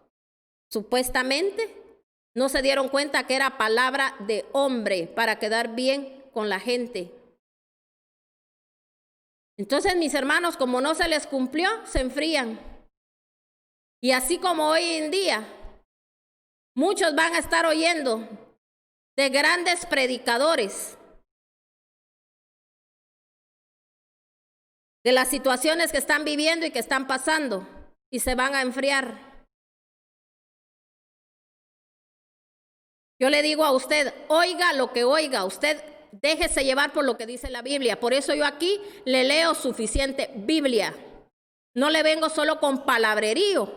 Supuestamente no se dieron cuenta que era palabra de hombre para quedar bien con la gente. Entonces, mis hermanos, como no se les cumplió, se enfrían. Y así como hoy en día, muchos van a estar oyendo de grandes predicadores, de las situaciones que están viviendo y que están pasando, y se van a enfriar. Yo le digo a usted, oiga lo que oiga, usted déjese llevar por lo que dice la Biblia. Por eso yo aquí le leo suficiente Biblia. No le vengo solo con palabrerío.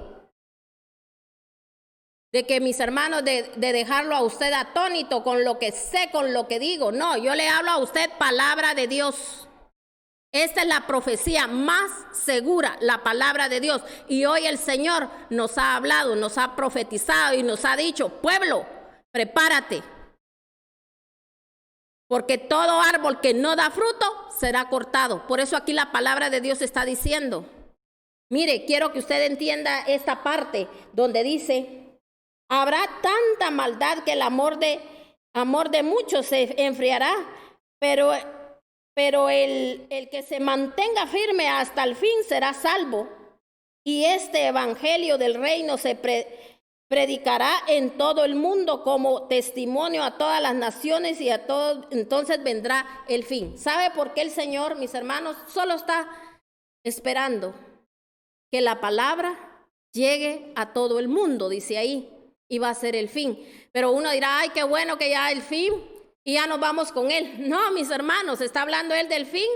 De que mis hermanos, de dejarlo a usted atónito con lo que sé, con lo que digo. No, yo le hablo a usted palabra de Dios. Esta es la profecía más segura, la palabra de Dios. Y hoy el Señor nos ha hablado, nos ha profetizado y nos ha dicho, pueblo, prepárate. Porque todo árbol que no da fruto será cortado. Por eso aquí la palabra de Dios está diciendo. Mire, quiero que usted entienda esta parte donde dice, habrá tanta maldad que el amor de muchos se enfriará, pero el que se mantenga firme hasta el fin será salvo. Y este evangelio del reino se predicará en todo el mundo como testimonio a todas las naciones y a todos, entonces vendrá el fin. ¿Sabe por qué el Señor, mis hermanos, solo está esperando que la palabra llegue a todo el mundo? Dice ahí, y va a ser el fin. Pero uno dirá, ay, qué bueno que ya el fin y ya nos vamos con él. No, mis hermanos, está hablando él del fin,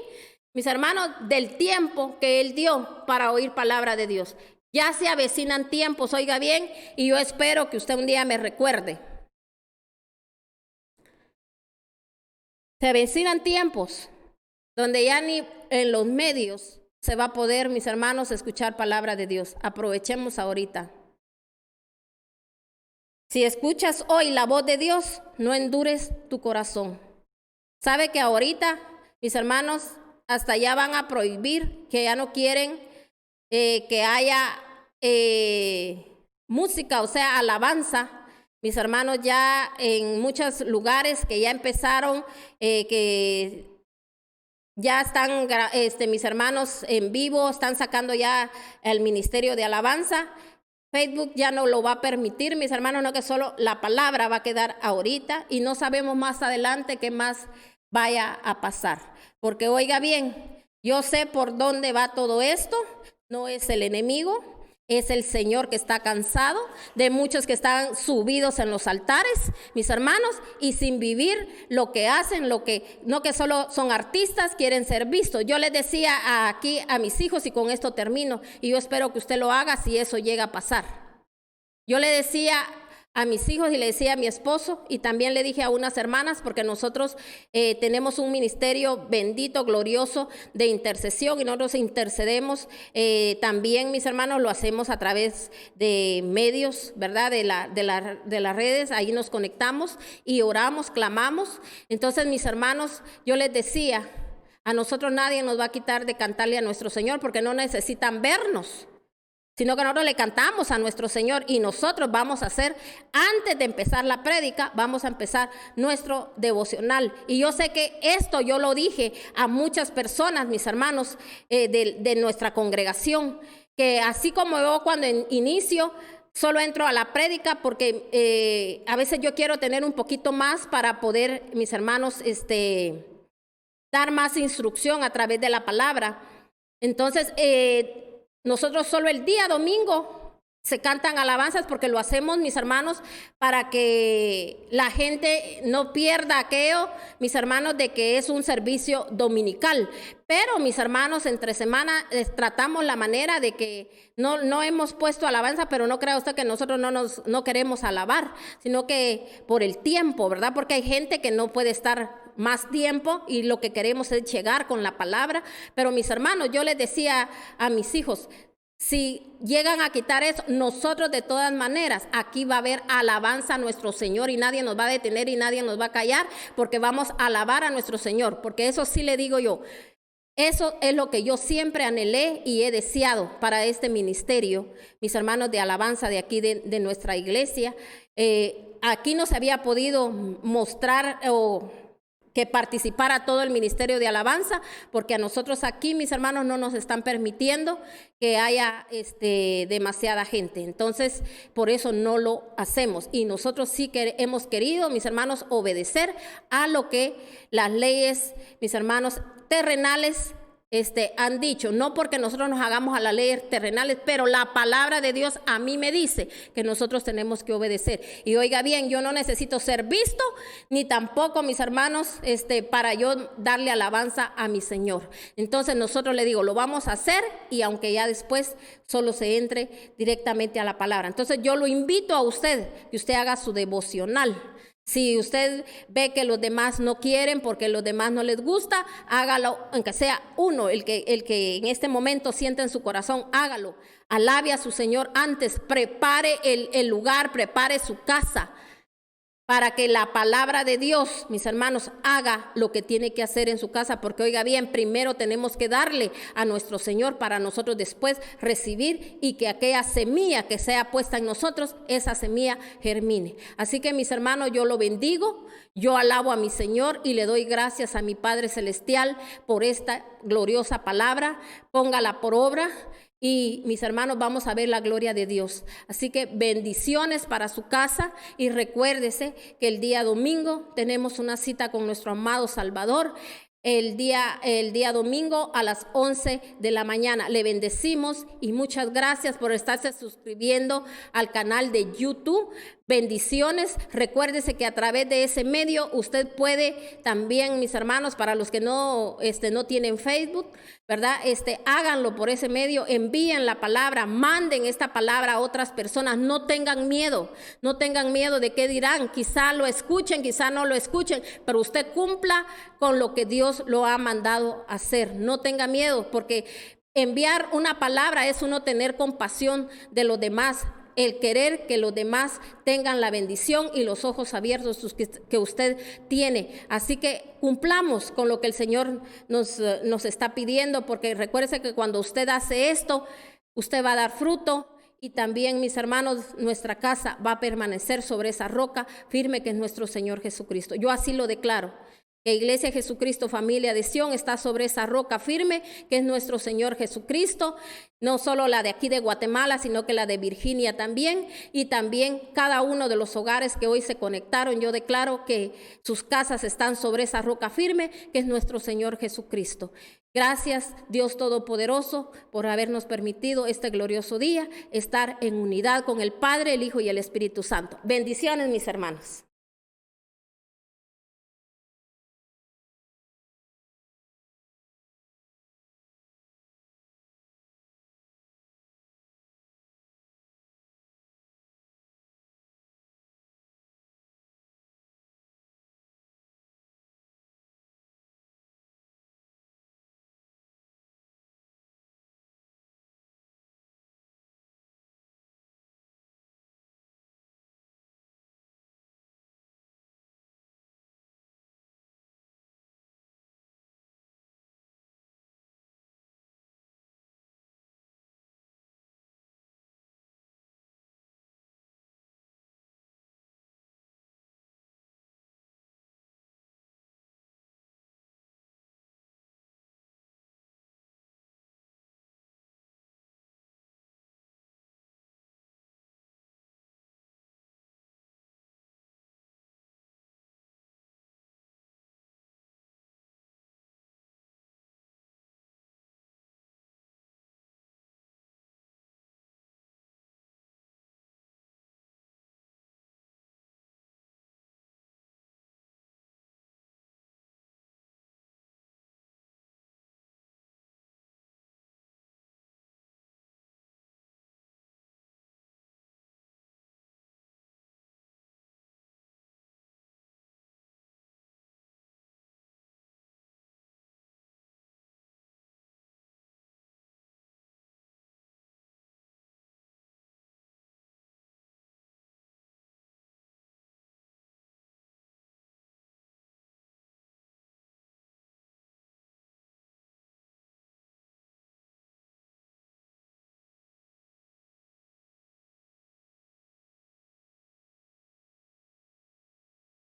mis hermanos, del tiempo que él dio para oír palabra de Dios. Ya se avecinan tiempos, oiga bien, y yo espero que usted un día me recuerde. Se avecinan tiempos donde ya ni en los medios se va a poder, mis hermanos, escuchar palabra de Dios. Aprovechemos ahorita. Si escuchas hoy la voz de Dios, no endures tu corazón. Sabe que ahorita, mis hermanos, hasta ya van a prohibir, que ya no quieren que haya música, o sea, alabanza. Mis hermanos, ya en muchos lugares que ya empezaron, que ya están, mis hermanos, en vivo, están sacando ya el ministerio de alabanza. Facebook ya no lo va a permitir, mis hermanos, no, que solo la palabra va a quedar ahorita y no sabemos más adelante qué más vaya a pasar. Porque oiga bien, yo sé por dónde va todo esto, no es el enemigo, es el Señor que está cansado de muchos que están subidos en los altares, mis hermanos, y sin vivir lo que hacen, lo que no, que solo son artistas, quieren ser vistos. Yo les decía aquí a mis hijos, y con esto termino, y yo espero que usted lo haga si eso llega a pasar. Yo le decía a mis hijos y le decía a mi esposo, y también le dije a unas hermanas, porque nosotros tenemos un ministerio bendito, glorioso de intercesión, y nosotros intercedemos también, mis hermanos, lo hacemos a través de medios, ¿verdad? De las redes, ahí nos conectamos y oramos, clamamos. Entonces, mis hermanos, yo les decía, a nosotros nadie nos va a quitar de cantarle a nuestro Señor, porque no necesitan vernos, sino que nosotros le cantamos a nuestro Señor, y nosotros vamos a hacer, antes de empezar la prédica, vamos a empezar nuestro devocional. Y yo sé que esto yo lo dije a muchas personas, mis hermanos, de nuestra congregación, que así como yo cuando inicio, solo entro a la prédica porque a veces yo quiero tener un poquito más para poder, mis hermanos, dar más instrucción a través de la palabra. Entonces, nosotros solo el día domingo se cantan alabanzas, porque lo hacemos, mis hermanos, para que la gente no pierda aquello, mis hermanos, de que es un servicio dominical. Pero, mis hermanos, entre semana tratamos la manera de que no hemos puesto alabanza, pero no crea usted que nosotros no queremos alabar, sino que por el tiempo, ¿verdad? Porque hay gente que no puede estar más tiempo y lo que queremos es llegar con la palabra. Pero, mis hermanos, yo les decía a mis hijos, si llegan a quitar eso, nosotros de todas maneras, aquí va a haber alabanza a nuestro Señor, y nadie nos va a detener y nadie nos va a callar, porque vamos a alabar a nuestro Señor. Porque eso sí le digo yo, eso es lo que yo siempre anhelé y he deseado para este ministerio, mis hermanos, de alabanza de aquí de nuestra iglesia. Aquí no se había podido mostrar o que participara todo el ministerio de alabanza, porque a nosotros aquí, mis hermanos, no nos están permitiendo que haya demasiada gente. Entonces, por eso no lo hacemos. Y nosotros sí que hemos querido, mis hermanos, obedecer a lo que las leyes, mis hermanos, terrenales han dicho, no porque nosotros nos hagamos a las leyes terrenales, pero la palabra de Dios a mí me dice que nosotros tenemos que obedecer. Y oiga bien, yo no necesito ser visto, ni tampoco, mis hermanos, para yo darle alabanza a mi Señor. Entonces nosotros le digo, lo vamos a hacer, y aunque ya después solo se entre directamente a la palabra. Entonces yo lo invito a usted, que usted haga su devocional. Si usted ve que los demás no quieren porque los demás no les gusta, hágalo, aunque sea uno, el que en este momento sienta en su corazón, hágalo. Alabe a su Señor antes, prepare el lugar, prepare su casa, para que la palabra de Dios, mis hermanos, haga lo que tiene que hacer en su casa. Porque oiga bien, primero tenemos que darle a nuestro Señor para nosotros después recibir, y que aquella semilla que sea puesta en nosotros, esa semilla germine. Así que, mis hermanos, yo lo bendigo, yo alabo a mi Señor y le doy gracias a mi Padre Celestial por esta gloriosa palabra. Póngala por obra. Y mis hermanos, vamos a ver la gloria de Dios. Así que bendiciones para su casa, y recuérdese que el día domingo tenemos una cita con nuestro amado Salvador. El día domingo a las 11 de la mañana. Le bendecimos y muchas gracias por estarse suscribiendo al canal de YouTube. Bendiciones. Recuérdese que a través de ese medio usted puede también, mis hermanos, para los que no tienen Facebook, ¿verdad? Háganlo por ese medio, envíen la palabra, manden esta palabra a otras personas. No tengan miedo de qué dirán. Quizá lo escuchen, quizá no lo escuchen, pero usted cumpla con lo que Dios lo ha mandado hacer. No tenga miedo, porque enviar una palabra es uno tener compasión de los demás, el querer que los demás tengan la bendición y los ojos abiertos que usted tiene. Así que cumplamos con lo que el Señor nos está pidiendo, porque recuérdese que cuando usted hace esto, usted va a dar fruto. Y también, mis hermanos, nuestra casa va a permanecer sobre esa roca firme que es nuestro Señor Jesucristo. Yo así lo declaro. Que Iglesia Jesucristo Familia de Sion está sobre esa roca firme que es nuestro Señor Jesucristo, no solo la de aquí de Guatemala, sino que la de Virginia también, y también cada uno de los hogares que hoy se conectaron. Yo declaro que sus casas están sobre esa roca firme que es nuestro Señor Jesucristo. Gracias, Dios Todopoderoso, por habernos permitido este glorioso día estar en unidad con el Padre, el Hijo y el Espíritu Santo. Bendiciones, mis hermanos.